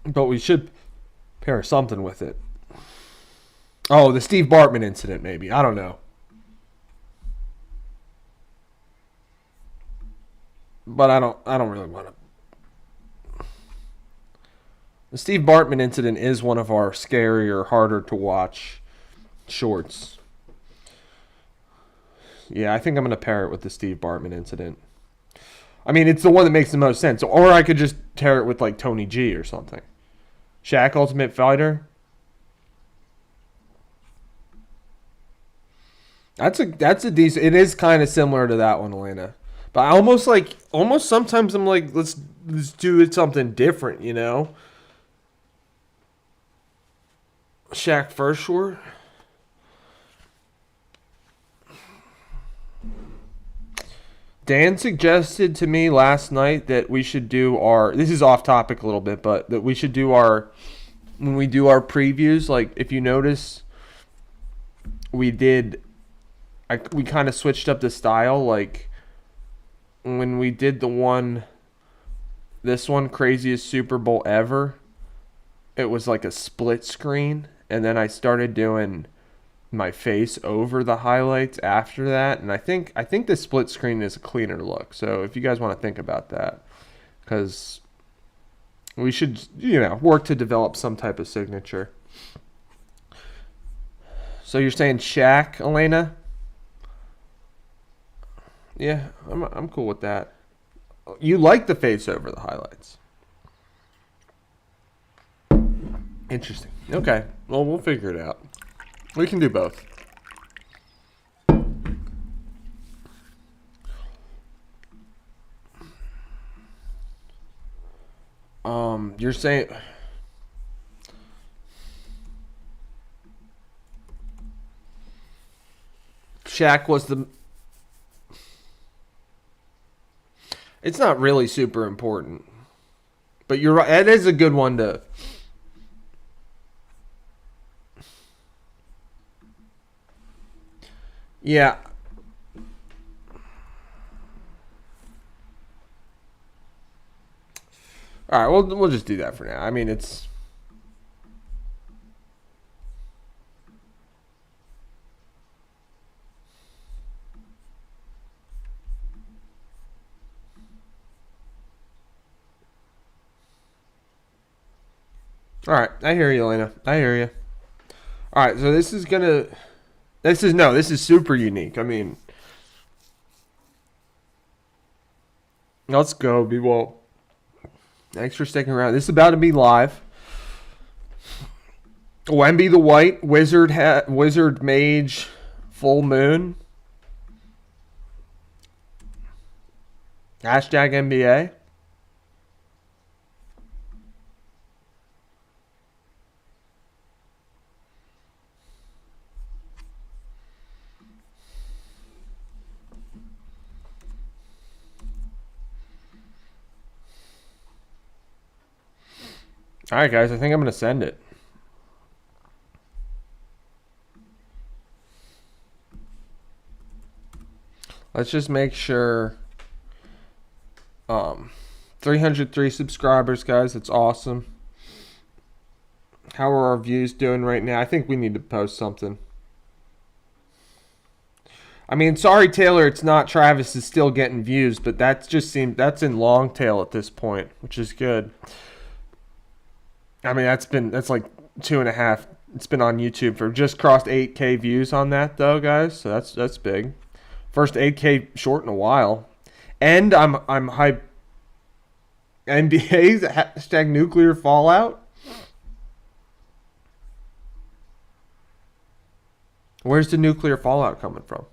But we should pair something with it. Oh, the Steve Bartman incident, maybe. I don't know. But I don't really want to. The Steve Bartman incident is one of our scarier, harder to watch shorts. Yeah, I think I'm going to pair it with the Steve Bartman incident. I mean, it's the one that makes the most sense. Or I could just pair it with like Tony G or something. Shaq Ultimate Fighter. That's a decent. It is kind of similar to that one, Elena. But I almost sometimes I'm like, let's do something different, you know? Shaq first short. Dan suggested to me last night that we should do this is off topic a little bit, but that we should do when we do our previews, like if you notice, we kind of switched up the style, like when we did the one This one, craziest Super Bowl ever. It was like a split screen, and then I started doing my face over the highlights after that, and I think the split screen is a cleaner look. So if you guys want to think about that, because we should, work to develop some type of signature. So you're saying Shaq, Elena? Yeah, I'm cool with that. You like the face over the highlights. Interesting. Okay. Well, we'll figure it out. We can do both. You're saying Shaq was the... It's not really super important. But you're right. It is a good one to... Yeah. All right, we'll just do that for now. I mean, it's... All right, I hear you, Elena. I hear you. All right, so this is super unique. I mean, let's go, B-Wall. Thanks for sticking around. This is about to be live. Wemby the White, Wizard Mage, Full Moon. Hashtag NBA. All right, guys, I think I'm going to send it. Let's just make sure. 303 subscribers, guys. That's awesome. How are our views doing right now? I think we need to post something. I mean, sorry, Taylor, it's not Travis is still getting views, but that's in long tail at this point, which is good. I mean, that's like 2.5. It's been on YouTube for just crossed 8K views on that though, guys. So that's big. First 8K short in a while. And I'm hype. NBA's hashtag nuclear fallout. Where's the nuclear fallout coming from?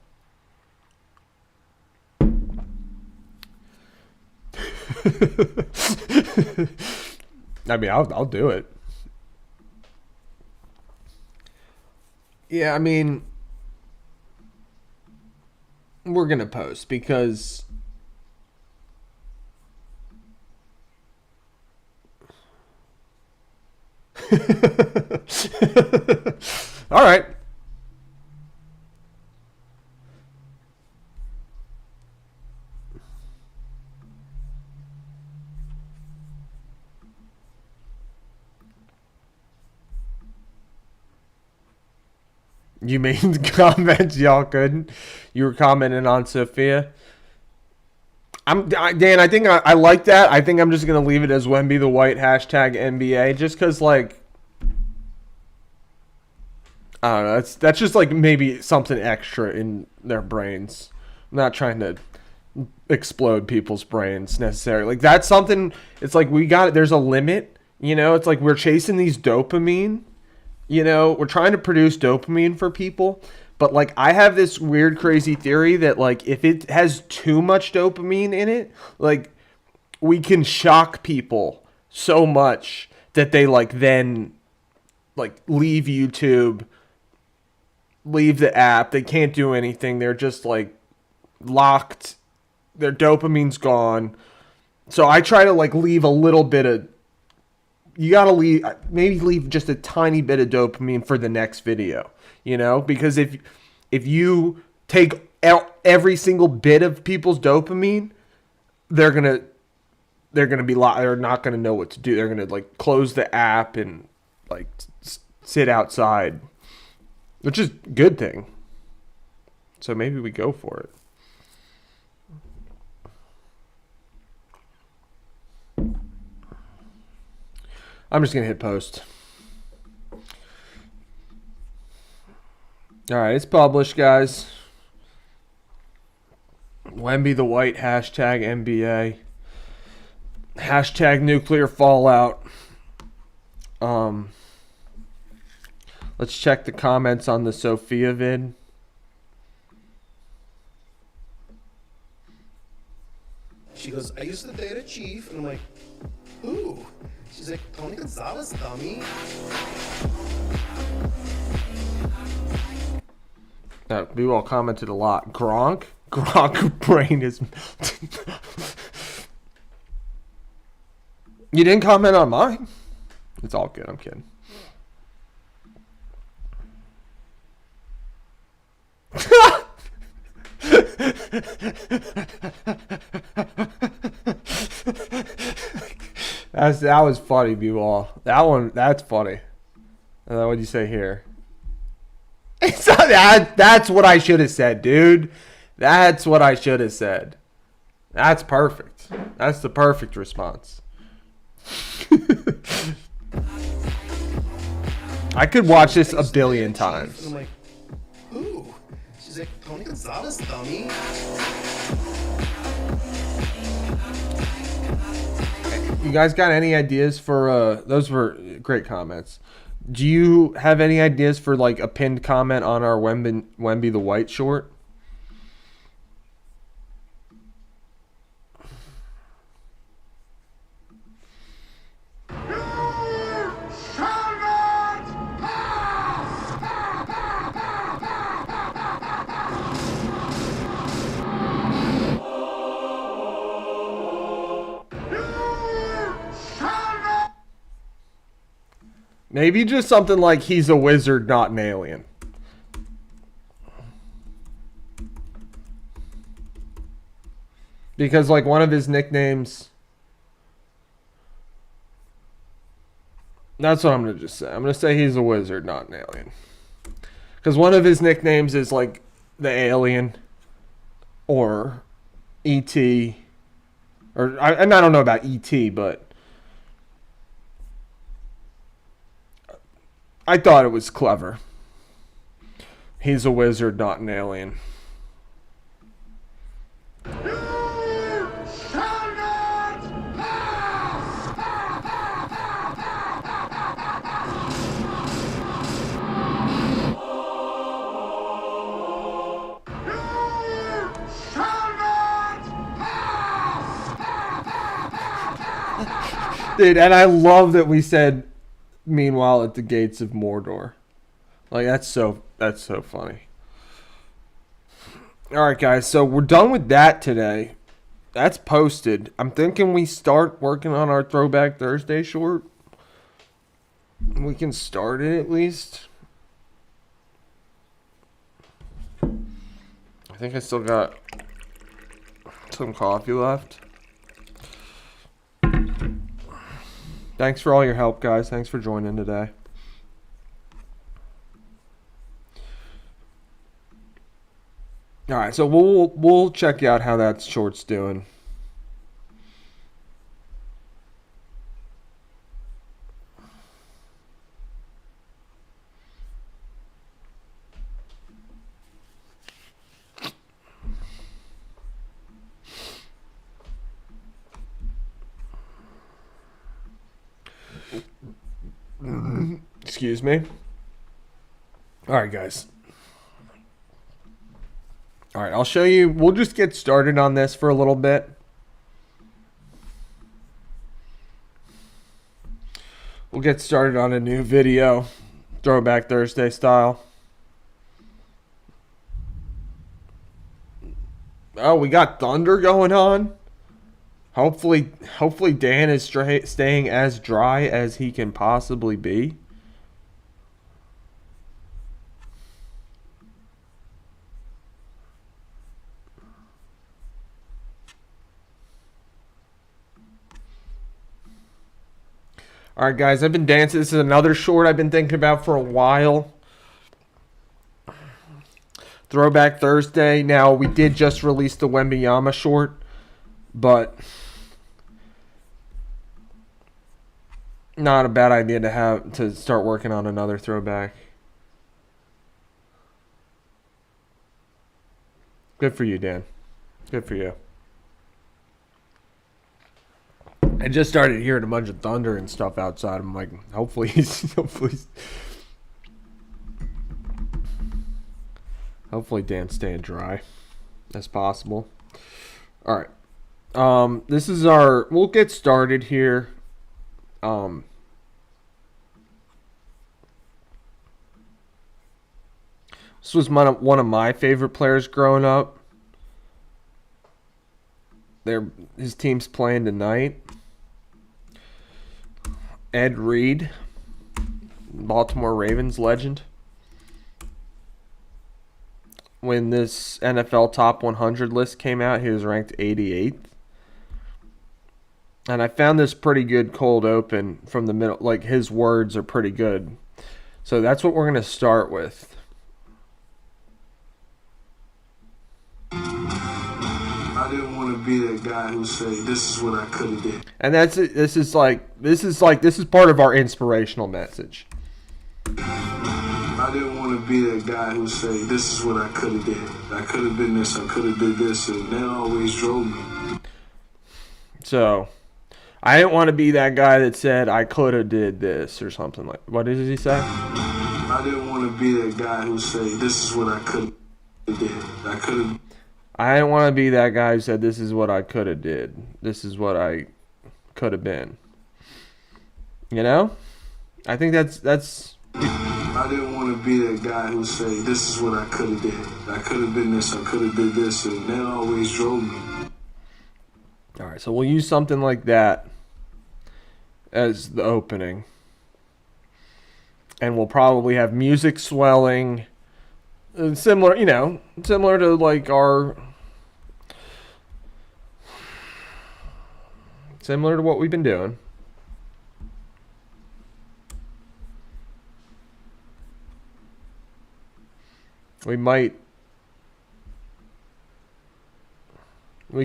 I mean, I'll do it. Yeah, I mean, we're gonna post because all right. You made comments y'all couldn't. You were commenting on Sophia. Dan, I think I like that. I think I'm just going to leave it as Wemby the White hashtag NBA just because, like, I don't know. That's just, like, maybe something extra in their brains. I'm not trying to explode people's brains necessarily. Like, that's something, it's like there's a limit, It's like we're chasing these dopamine. We're trying to produce dopamine for people, but like I have this weird, crazy theory that like if it has too much dopamine in it, like we can shock people so much that they like then like leave YouTube, leave the app. They can't do anything. They're just like locked. Their dopamine's gone. So I try to like leave a little bit of... You gotta leave just a tiny bit of dopamine for the next video, because if you take out every single bit of people's dopamine, they're gonna they're gonna they're not gonna know what to do. They're gonna like close the app and like sit outside, which is a good thing. So maybe we go for it. I'm just gonna hit post. All right, it's published, guys. Wemby the White, hashtag NBA, hashtag nuclear fallout. Let's check the comments on the Sophia vid. She goes, I used to date a chief, and I'm like, who? She's like, Tony Gonzalez, dummy. We all commented a lot. Gronk brain is. You didn't comment on mine. It's all good. I'm kidding. That was funny, Buell. That's funny. What do you say here? It's not that's what I should have said, dude. That's what I should have said. That's perfect. That's the perfect response. I could watch this a billion times. I'm like, who? She's like, Tony Gonzalez, dummy. You guys got any ideas for those were great comments. Do you have any ideas for like a pinned comment on our Wemby the White short? Maybe just something like he's a wizard, not an alien. Because like one of his nicknames. That's what I'm going to just say. I'm going to say he's a wizard, not an alien. Because one of his nicknames is like the alien or E.T. And I don't know about E.T., but I thought it was clever. He's a wizard, not an alien. Dude, and I love that we said, meanwhile at the gates of Mordor. Like, that's so funny. Alright, guys, so we're done with that today. That's posted. I'm thinking we start working on our Throwback Thursday short. We can start it at least. I think I still got some coffee left. Thanks for all your help, guys. Thanks for joining today. All right, so we'll check out how that short's doing. Excuse me. All right, guys. All right, I'll show you. We'll just get started on this for a little bit. We'll get started on a new video, Throwback Thursday style. Oh, we got thunder going on. Hopefully Dan is staying as dry as he can possibly be. All right, guys, I've been dancing. This is another short I've been thinking about for a while. Throwback Thursday. Now, we did just release the Wembanyama short, but not a bad idea to start working on another throwback. Good for you, Dan. Good for you. I just started hearing a bunch of thunder and stuff outside. I'm like, hopefully Dan's staying dry as possible. All right. This is we'll get started here. This was one of my favorite players growing up. His team's playing tonight. Ed Reed, Baltimore Ravens legend. When this NFL Top 100 list came out, he was ranked 88th. And I found this pretty good cold open from the middle. Like, his words are pretty good. So that's what we're going to start with. I didn't want to be that guy who say this is what I could have did. And that's it. This is part of our inspirational message. I didn't want to be that guy who say this is what I could have did. I could have been this, I could have did this, and that always drove me. So, I didn't want to be that guy that said I could have did this or something like. What did he say? I didn't want to be that guy who say this is what I could have did. I didn't want to be that guy who said this is what I could have did. This is what I could have been. You know? I think that's I didn't want to be that guy who say this is what I could have did. I could have been this, I could have did this, and that always drove me. All right, so we'll use something like that as the opening. And we'll probably have music swelling. Similar to like similar to what we've been doing. We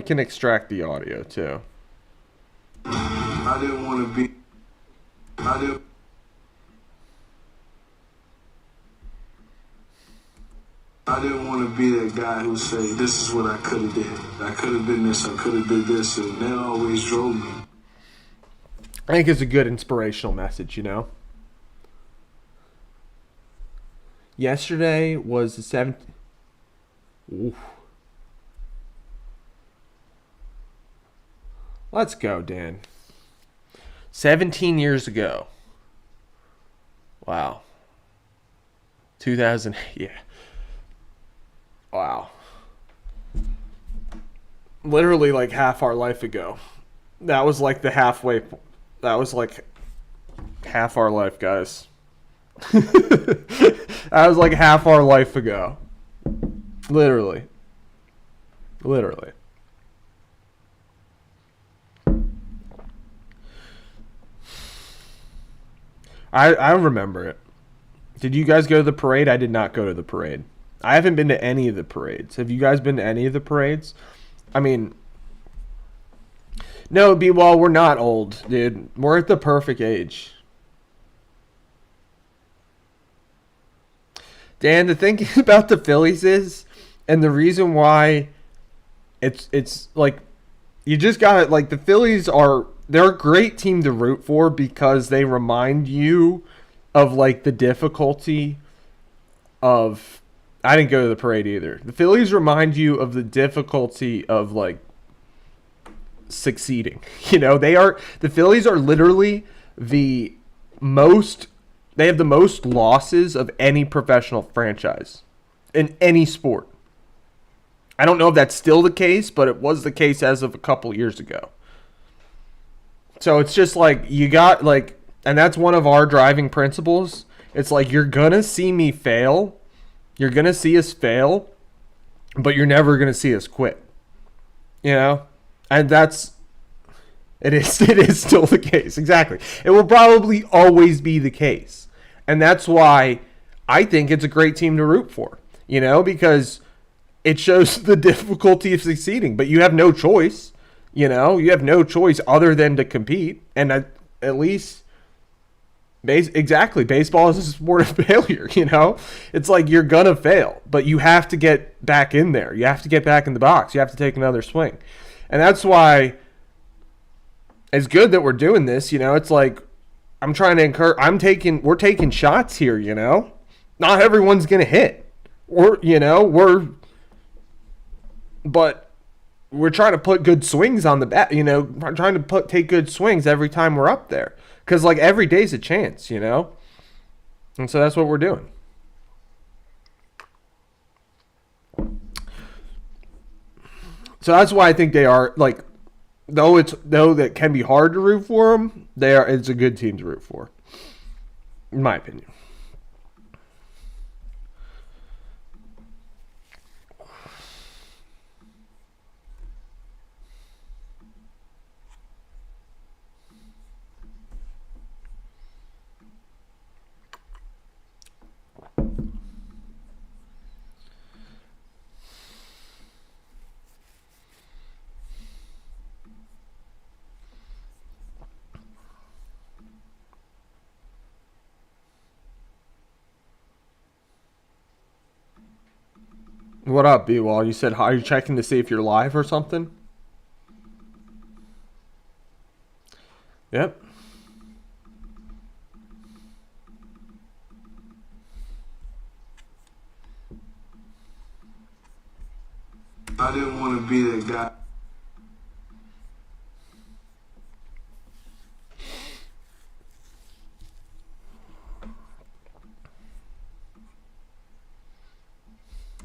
can extract the audio too. I didn't want to be. I didn't want to be that guy who say this is what I could have did. I could have been this, I could have did this, and that always drove me. I think it's a good inspirational message, you know. Yesterday was the 7th. Oof. Let's go, Dan. 17 years ago. Wow. 2000. Yeah. Wow. Literally like half our life ago. That was like the halfway. That was like half our life, guys. That was like half our life ago. Literally. I remember it. Did you guys go to the parade? I did not go to the parade. I haven't been to any of the parades. Have you guys been to any of the parades? I mean, no, B-Wall, we're not old, dude. We're at the perfect age. Dan, the thing about the Phillies is, and the reason why it's like, you just got it, like, the Phillies they're a great team to root for because they remind you of, like, the difficulty of, I didn't go to the parade either. The Phillies remind you of the difficulty of, like, succeeding. You know, the Phillies are literally they have the most losses of any professional franchise in any sport. I don't know if that's still the case, but it was the case as of a couple years ago. So it's just like, you got, like, and that's one of our driving principles. It's like, you're going to see me fail. You're going to see us fail, but you're never going to see us quit. You know? And that's It is it is still the case. Exactly. It will probably always be the case. And that's why I think it's a great team to root for. Because it shows the difficulty of succeeding, but you have no choice. You have no choice other than to compete. And at least exactly, baseball is a sport of failure. It's like you're gonna fail, but you have to get back in there. You have to get back in the box. You have to take another swing. And that's why it's good that we're doing this. It's like I'm trying to encourage. We're taking shots here. Not everyone's gonna hit. But we're trying to put good swings on the bat. Trying to take good swings every time we're up there, because like every day's a chance. And so that's what we're doing. So that's why I think they are like. Though that can be hard to root for them, it's a good team to root for, in my opinion. What up, B-Wall? You said, are you checking to see if you're live or something? Yep. I didn't want to be that guy.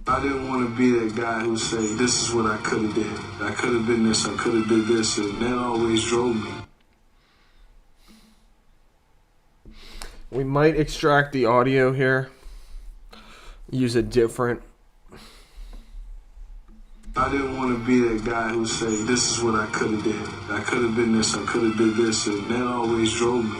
I didn't want to be that guy who say, this is what I could have did. I could have been this, I could have did this, and that always drove me. We might extract the audio here. Use a different. I didn't want to be that guy who say, this is what I could have did. I could have been this, I could have did this, and that always drove me.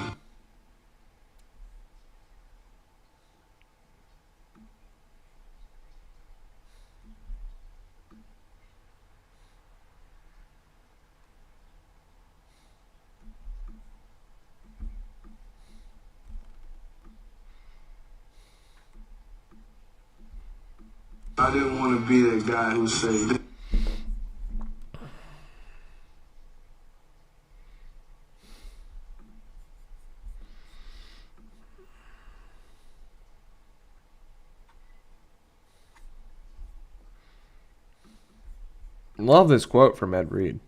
I didn't want to be that guy who say. Love this quote from Ed Reed.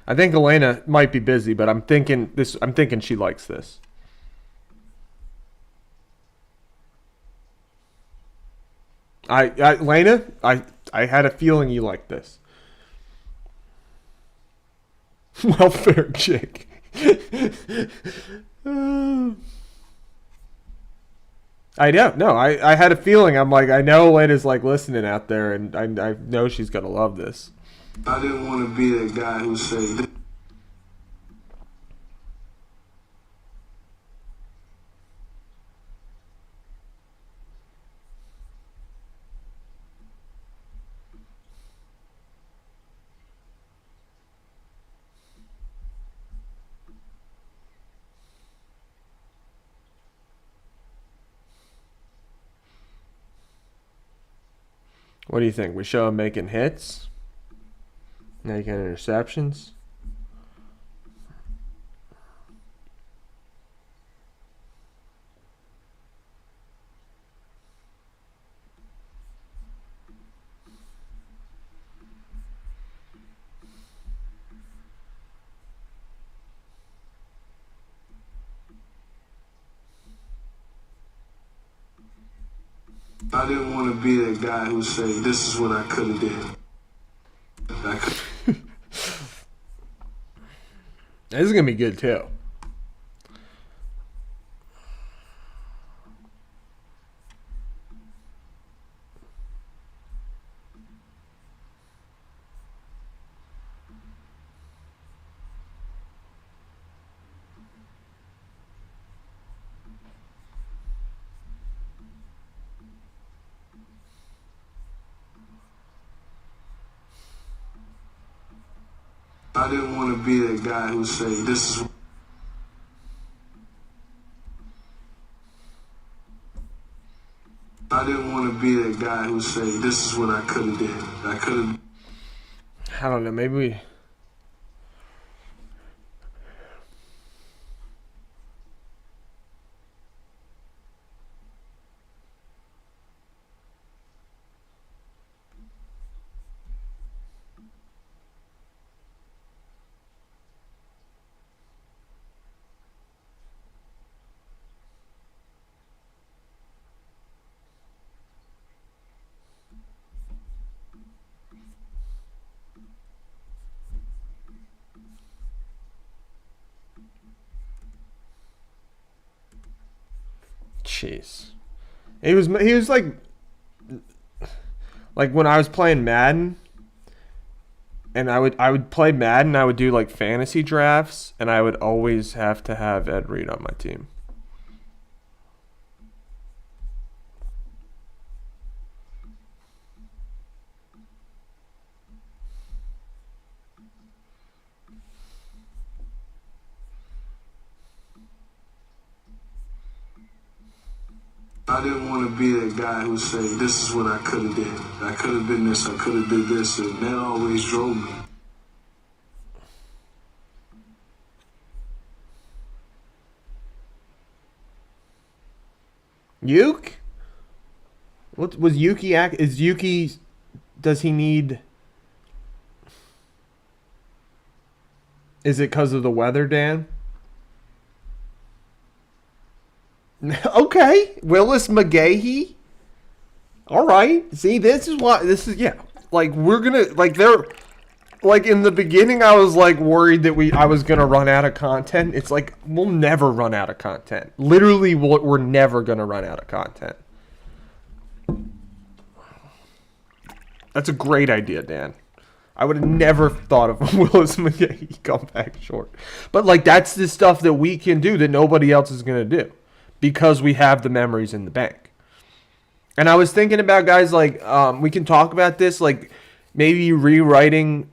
I think Elena might be busy, but I'm thinking she likes this. Elena, I had a feeling you liked this. Welfare chick. I don't know. I had a feeling. I'm like, I know Elena's like listening out there, and I know she's gonna love this. I didn't want to be that guy who say. What do you think? We show him making hits, making interceptions. I didn't want to be that guy who say, this is what I could have did. This is gonna be good too. I didn't want to be that guy who say this is. I didn't want to be that guy who say this is what I could have did. I could have. I don't know. Maybe we. Jeez. He was like when I was playing Madden and I would play Madden, I would do like fantasy drafts and I would always have to have Ed Reed on my team. I didn't want to be that guy who say this is what I could have did. I could have been this. I could have did this, and that always drove me. Yuke? What was Yuki is Yuki, does he need, is it because of the weather, Dan? Okay, Willis McGahee. All right. See, this is yeah. Like we're gonna like they're like in the beginning. I was like worried that I was gonna run out of content. It's like we'll never run out of content. Literally, we're never gonna run out of content. That's a great idea, Dan. I would have never thought of Willis McGahee come back short, but like that's the stuff that we can do that nobody else is gonna do. Because we have the memories in the bank. And I was thinking about guys like, we can talk about this, like maybe rewriting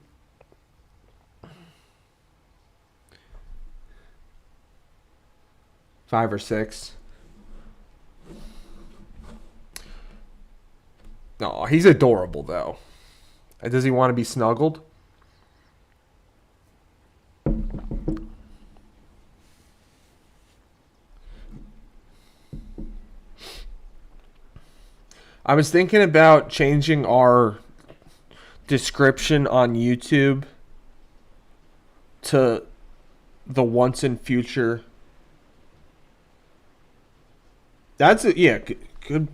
five or six. Oh, he's adorable though. Does he want to be snuggled? I was thinking about changing our description on YouTube to the once and future. That's it. Yeah, good.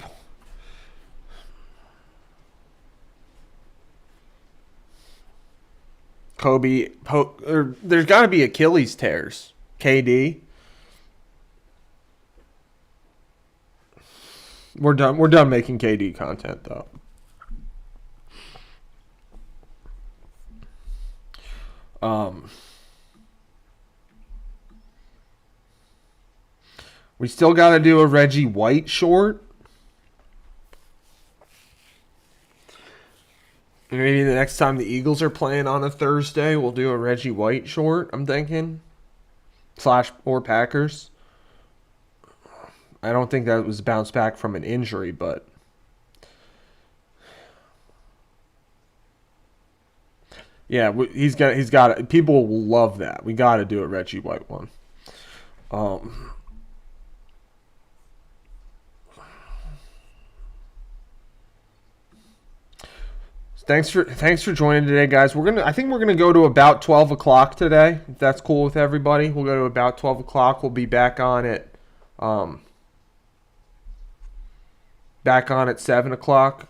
Kobe, there's got to be Achilles tears. KD. We're done. We're done making KD content though. We still got to do a Reggie White short. Maybe the next time the Eagles are playing on a Thursday, we'll do a Reggie White short, I'm thinking. / or Packers. I don't think that was bounced back from an injury, but yeah, he's got people will love that. We got to do a Reggie White one. Thanks for joining today, guys. I think we're gonna go to about 12 o'clock today. If that's cool with everybody, we'll go to about 12 o'clock. We'll be back on at 7 o'clock.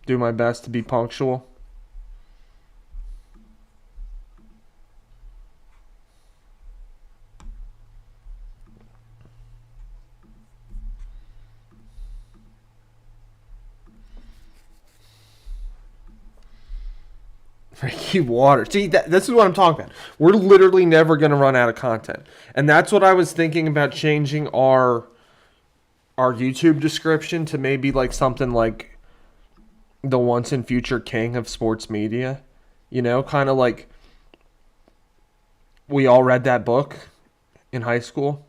Do my best to be punctual. Ricky Waters. See, this is what I'm talking about. We're literally never going to run out of content. And that's what I was thinking about changing our YouTube description to maybe like something like the once and future king of sports media. You know, kind of like we all read that book in high school,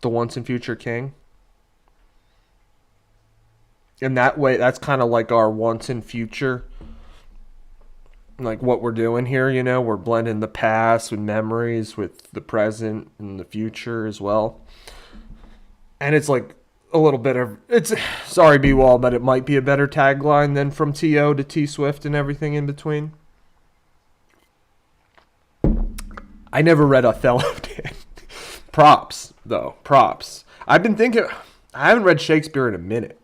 The Once and Future King. In that way, that's kind of like our once and future, like what we're doing here, you know, we're blending the past with memories with the present and the future as well. And it's like a little bit of it's sorry B Wall, but it might be a better tagline than from TO to T Swift and everything in between. I never read Othello, Dan. Props, though. Props. I've been thinking I haven't read Shakespeare in a minute.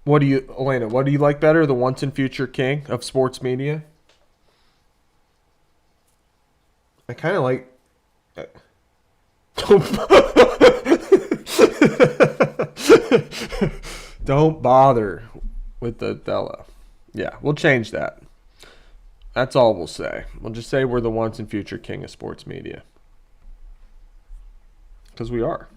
What do you, Elena, what do you like better? The once and future king of sports media? I kind of like. Don't bother with the Othello. Yeah, we'll change that. That's all we'll say. We'll just say we're the once and future king of sports media. Because we are.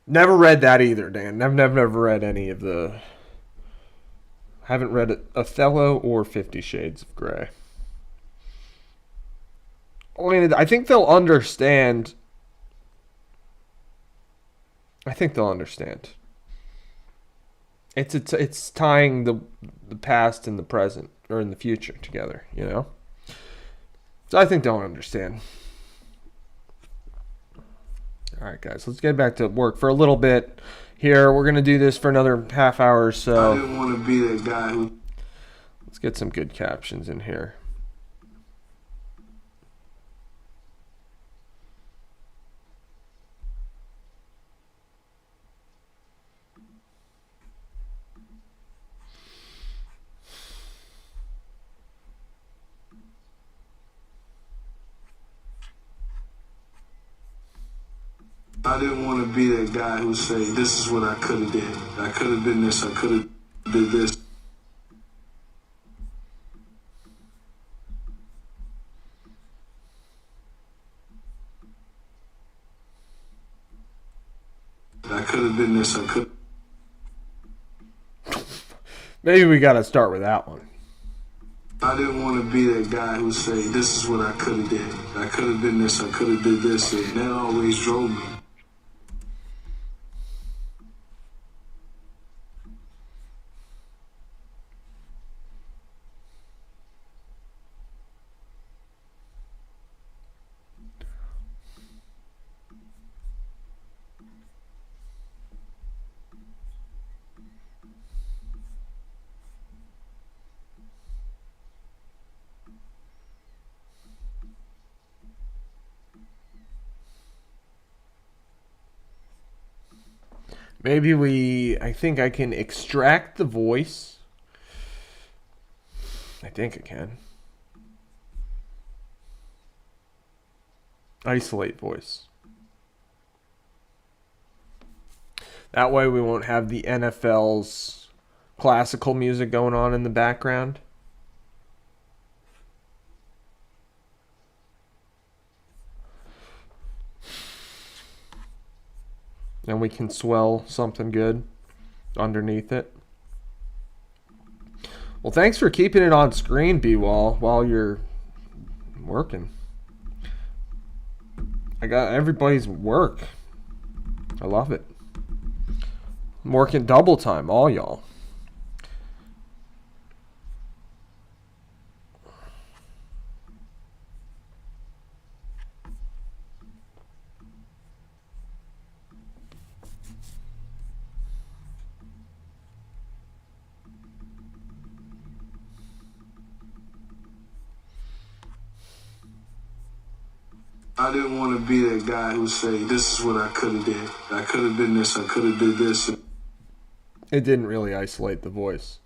Never read that either, Dan. I've never read any of the. Haven't read Othello or 50 Shades of Grey. I mean, I think they'll understand. I think they'll understand. It's tying the past and the present or in the future together, you know. So I think they'll understand. All right, guys, let's get back to work for a little bit here. We're going to do this for another half hour or I so. didn't want to be that guy who. Let's get some good captions in here. I didn't want to be that guy who say, this is what I could have did. I could have been this. I could have did this. I could have been this. I could. Maybe we got to start with that one. I didn't want to be that guy who say, this is what I could have did. I could have been this. I could have did this. And that always drove me. Maybe I think I can extract the voice. I think I can. Isolate voice. That way we won't have the NFL's classical music going on in the background. And we can swell something good underneath it. Well, thanks for keeping it on screen, B-Wall, while you're working. I got everybody's work. I love it. I'm working double time, all y'all. I didn't want to be that guy who say, this is what I could have did. I could have been this, I could have did this. It didn't really isolate the voice.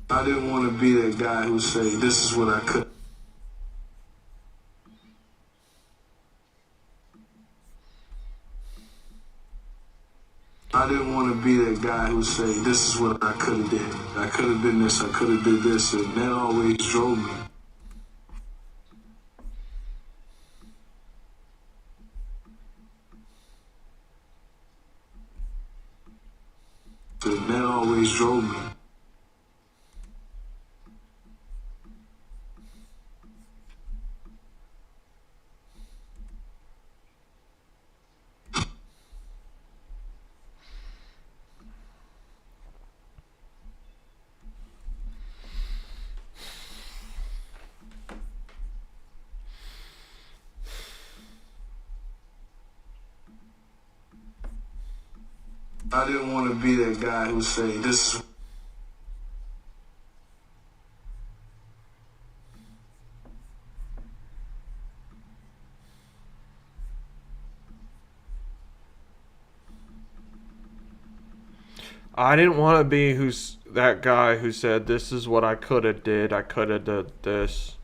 I didn't want to be that guy who say, this is what I could. I didn't want to be that guy who say, this is what I could have did. I could have been this, I could have did this, and that always drove me. And that always drove me. I didn't want to be that guy who say, this is... I didn't want to be that guy who said, this is what I could have did. I could have did this.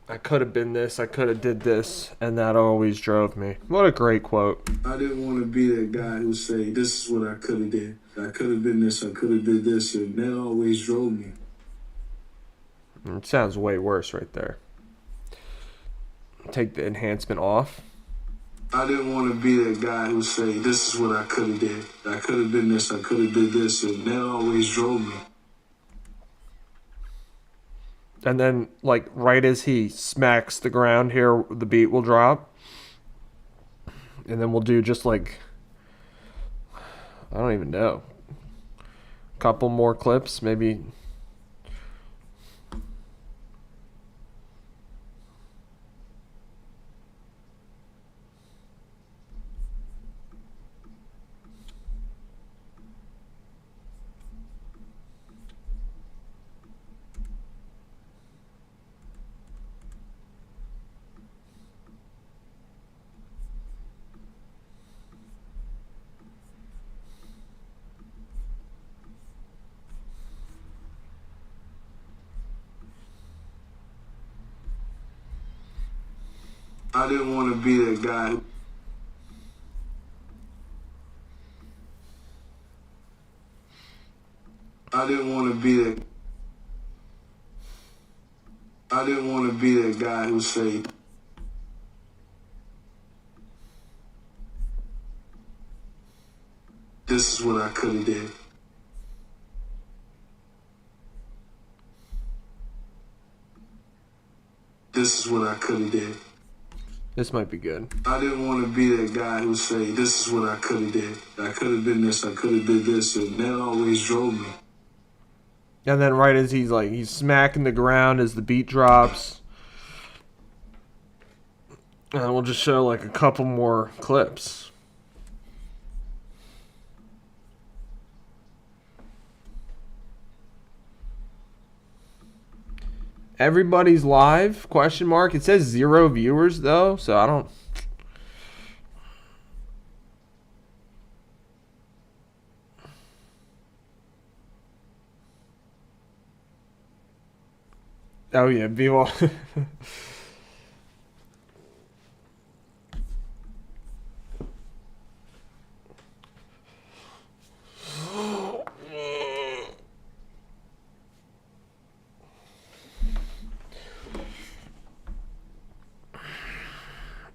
I could have been this. I could have did this. And that always drove me. What a great quote. I didn't want to be that guy who say, this is what I could have did. I could have been this, I could have did this, and that always drove me. It sounds way worse right there. Take the enhancement off. I didn't want to be that guy who say, this is what I could have did. I could have been this, I could have did this, and that always drove me. And then, like, right as he smacks the ground here, the beat will drop. And then we'll do just like, I don't even know. A couple more clips, maybe. I didn't want to be that guy who... I didn't want to be that... I didn't want to be that guy who say, this is what I could have did. This is what I could have did. This might be good. I didn't want to be that guy who say, this is what I could have did. I could have been this, I could have did this, and that always drove me. And then right as he's smacking the ground as the beat drops. And we'll just show like a couple more clips. Everybody's live? Question mark. It says 0 viewers though, so I don't. Oh yeah, people.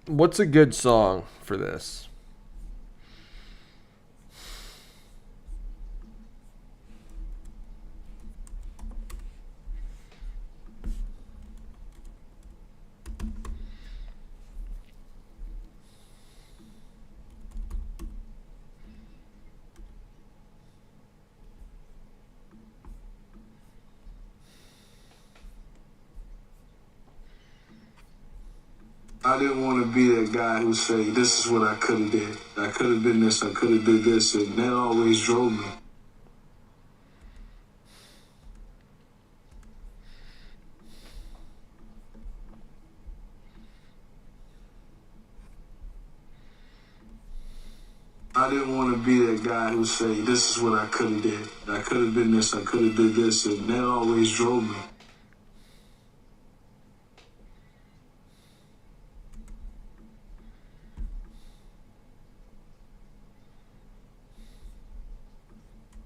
What's a good song for this? I I didn't want to be that guy who say, this is what I could have did. I could have been this, I could have did this, and that always drove me. I didn't want to be that guy who say, this is what I could have did. I could have been this, I could have did this, and that always drove me.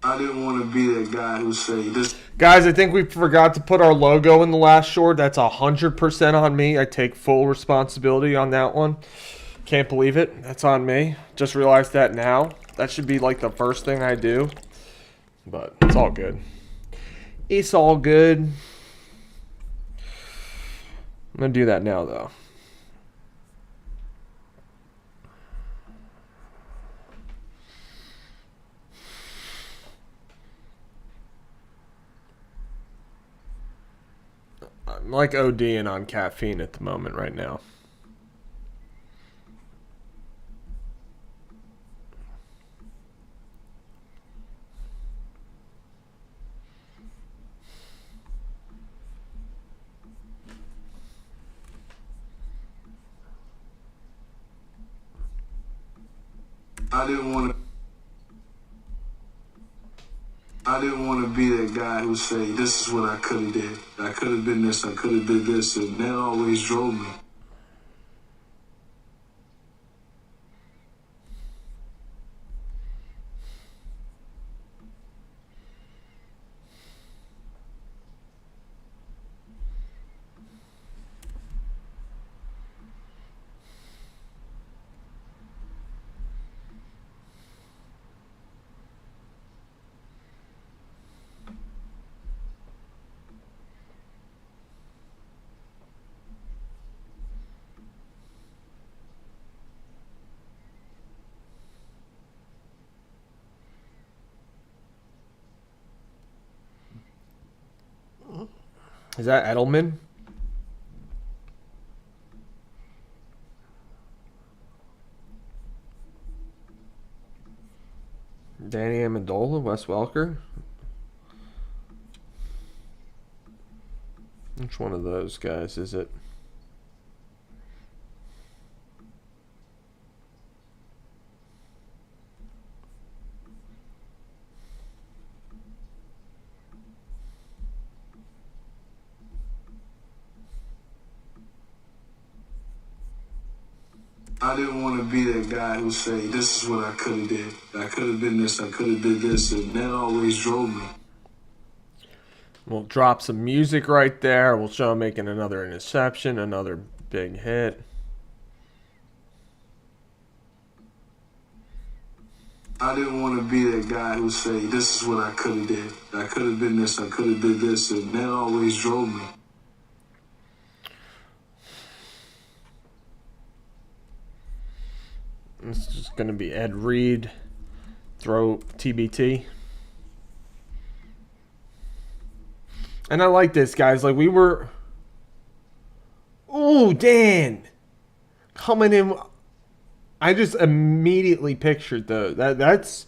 I didn't want to be that guy who say this. Guys, I think we forgot to put our logo in the last short. That's 100% on me. I take full responsibility on that one. Can't believe it. That's on me. Just realized that now. That should be like the first thing I do. But it's all good. It's all good. I'm going to do that now, though. I'm like ODing on caffeine at the moment right now. I didn't want to be that guy who say, this is what I could have did. I could have been this, I could have did this, and that always drove me. Is that Edelman? Danny Amendola, Wes Welker? Which one of those guys is it? I didn't want to be that guy who say, this is what I could have did. I could have been this, I could have did this, and that always drove me. We'll drop some music right there. We'll show him making another interception, another big hit. I didn't want to be that guy who say, this is what I could have did. I could have been this, I could have did this, and that always drove me. It's just going to be Ed Reed. Throw TBT. And I like this, guys. Like, we were... Ooh, Dan! Coming in... I just immediately pictured those. That's...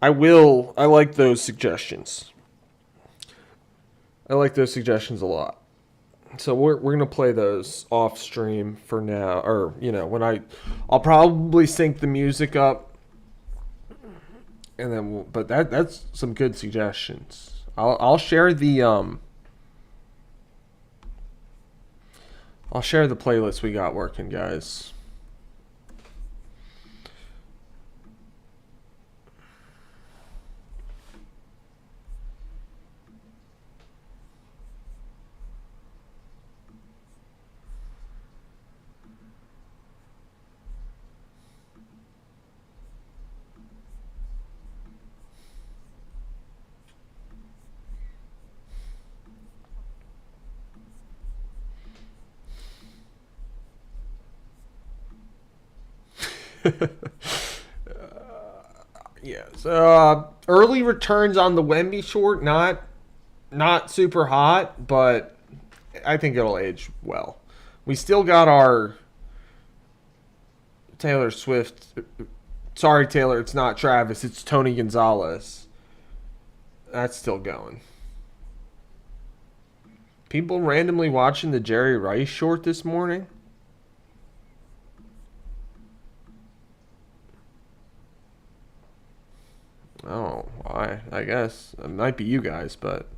I like those suggestions. I like those suggestions a lot. So we're gonna play those off stream for now, or when I'll probably sync the music up, and then but that's some good suggestions. I'll share the playlist we got working, guys. Yes. Early returns on the Wemby short, not super hot, but I think it'll age well. We still got our Taylor Swift. Sorry, Taylor, it's not Travis. It's Tony Gonzalez. That's still going. People randomly watching the Jerry Rice short this morning. Oh, why? I guess it might be you guys, but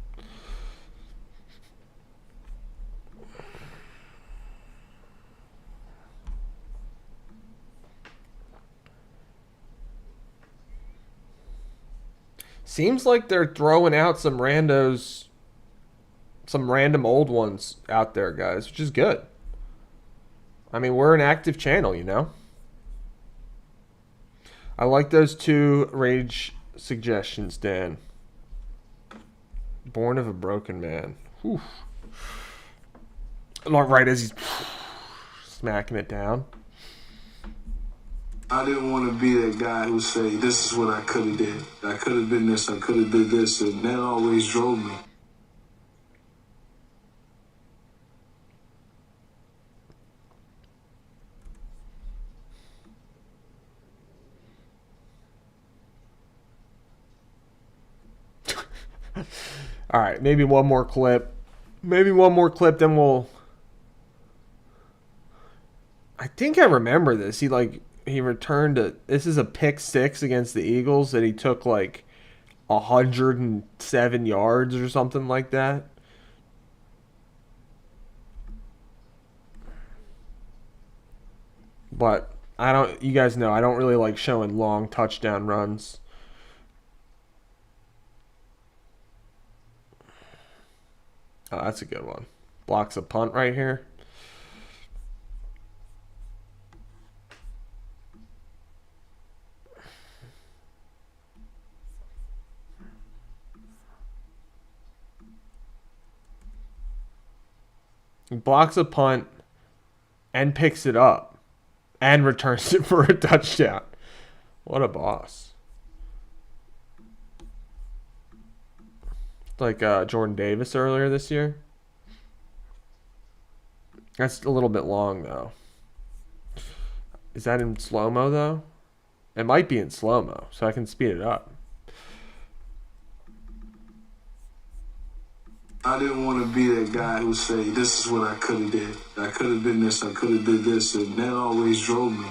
seems like they're throwing out some randos, some random old ones out there, guys, which is good. I mean, we're an active channel, you know. I like those 2 rage suggestions, Dan. Born of a Broken Man. Whew. Not right as he's smacking it down. I didn't want to be that guy who say, this is what I could have did. I could have been this, I could have did this, and that always drove me. All right, maybe one more clip. Maybe one more clip, then we'll... I think I remember this. He returned to... This is a pick 6 against the Eagles that he took like 107 yards or something like that. But you guys know, I don't really like showing long touchdown runs. Oh, that's a good one. Blocks a punt right here. He blocks a punt and picks it up and returns it for a touchdown. What a boss. Like Jordan Davis earlier this year. That's a little bit long, though. Is that in slow-mo, though? It might be in slow-mo, so I can speed it up. I didn't want to be that guy who say, this is what I could have did. I could have been this, I could have did this, and that always drove me.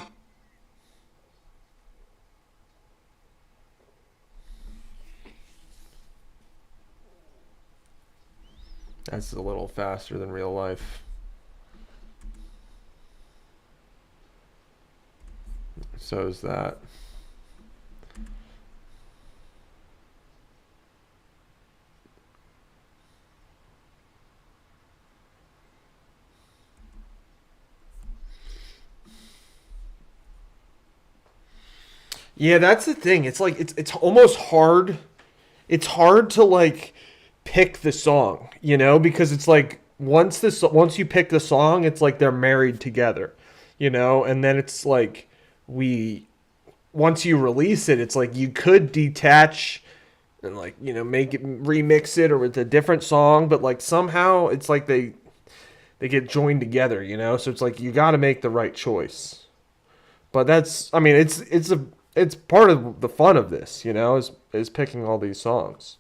That's a little faster than real life. So is that. Yeah, that's the thing. It's like it's almost hard. It's hard to like pick the song, you know, because it's like once you pick the song, it's like they're married together, you know, and then it's like once you release it, it's like you could detach and like, you know, remix it or with a different song, but like somehow it's like they get joined together, you know, so it's like you got to make the right choice. But that's, I mean, it's part of the fun of this, you know, is picking all these songs.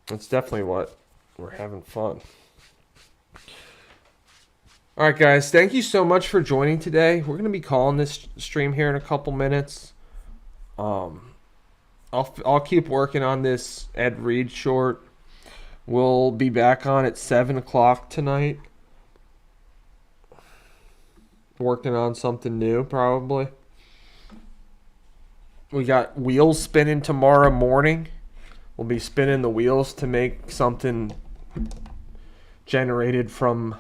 It's definitely what we're having fun. All right, guys, thank you so much for joining today. We're going to be calling this stream here in a couple minutes. I'll keep working on this Ed Reed short. We'll be back on at 7 o'clock tonight. Working on something new, probably. We got wheels spinning tomorrow morning. We'll be spinning the wheels to make something generated from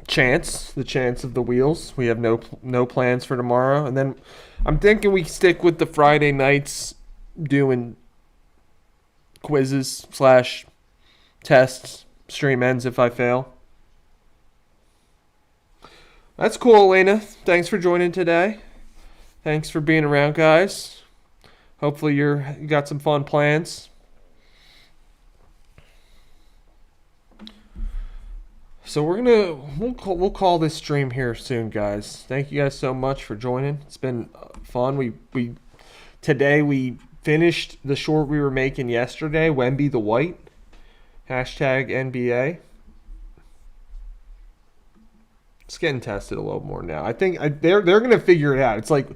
the chance of the wheels. We have no plans for tomorrow. And then I'm thinking we stick with the Friday nights doing quizzes / tests. Stream ends if I fail. That's cool, Elena. Thanks for joining today. Thanks for being around, guys. Hopefully you got some fun plans. So we'll call this stream here soon, guys. Thank you guys so much for joining. It's been fun. Today we finished the short we were making yesterday. Wemby the White. #NBA. It's getting tested a little more now. I think they're gonna figure it out. It's like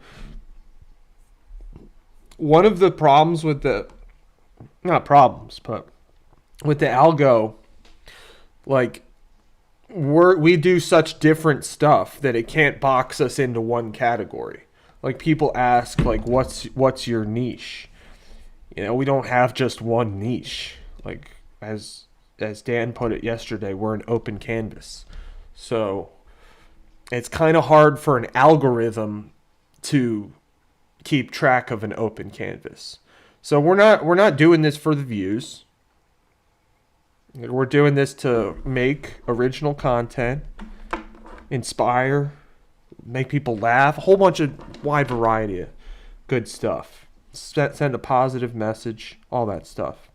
one of the problems with the not problems, but with the algo, like we do such different stuff that it can't box us into one category. Like people ask, like, what's your niche? You know, we don't have just one niche. Like as Dan put it yesterday, we're an open canvas. So it's kind of hard for an algorithm to keep track of an open canvas. So we're not doing this for the views. We're doing this to make original content, inspire, make people laugh, a whole bunch of wide variety of good stuff. Send a positive message, all that stuff.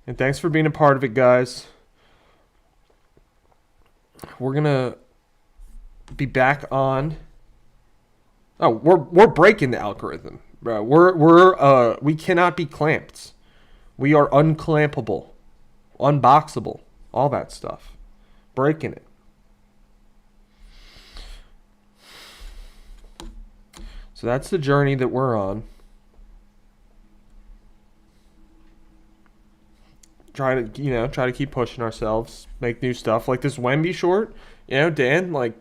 And thanks for being a part of it, guys. We're gonna be back on. Oh, we're breaking the algorithm, bro. We cannot be clamped. We are unclampable, unboxable, all that stuff. Breaking it. So that's the journey that we're on. Try to keep pushing ourselves, make new stuff like this Wemby short. You know, Dan, like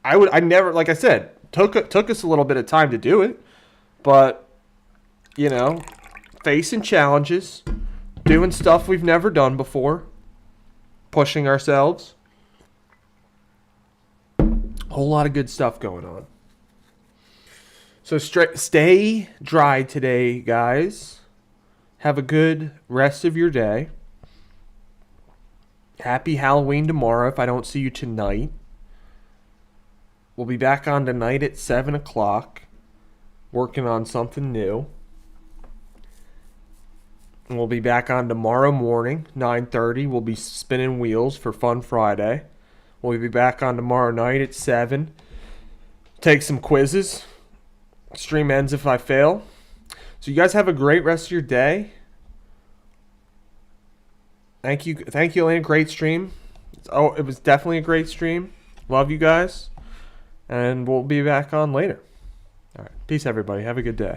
I never, like I said, took us a little bit of time to do it, but you know, facing challenges, doing stuff we've never done before, pushing ourselves, a whole lot of good stuff going on. So stay dry today, guys. Have a good rest of your day. Happy Halloween tomorrow if I don't see you tonight. We'll be back on tonight at 7 o'clock, working on something new. And we'll be back on tomorrow morning, 9:30. We'll be spinning wheels for Fun Friday. We'll be back on tomorrow night at 7. Take some quizzes. Stream ends if I fail. So you guys have a great rest of your day. Thank you, Elena. Great stream. It was definitely a great stream. Love you guys. And we'll be back on later. All right. Peace, everybody. Have a good day.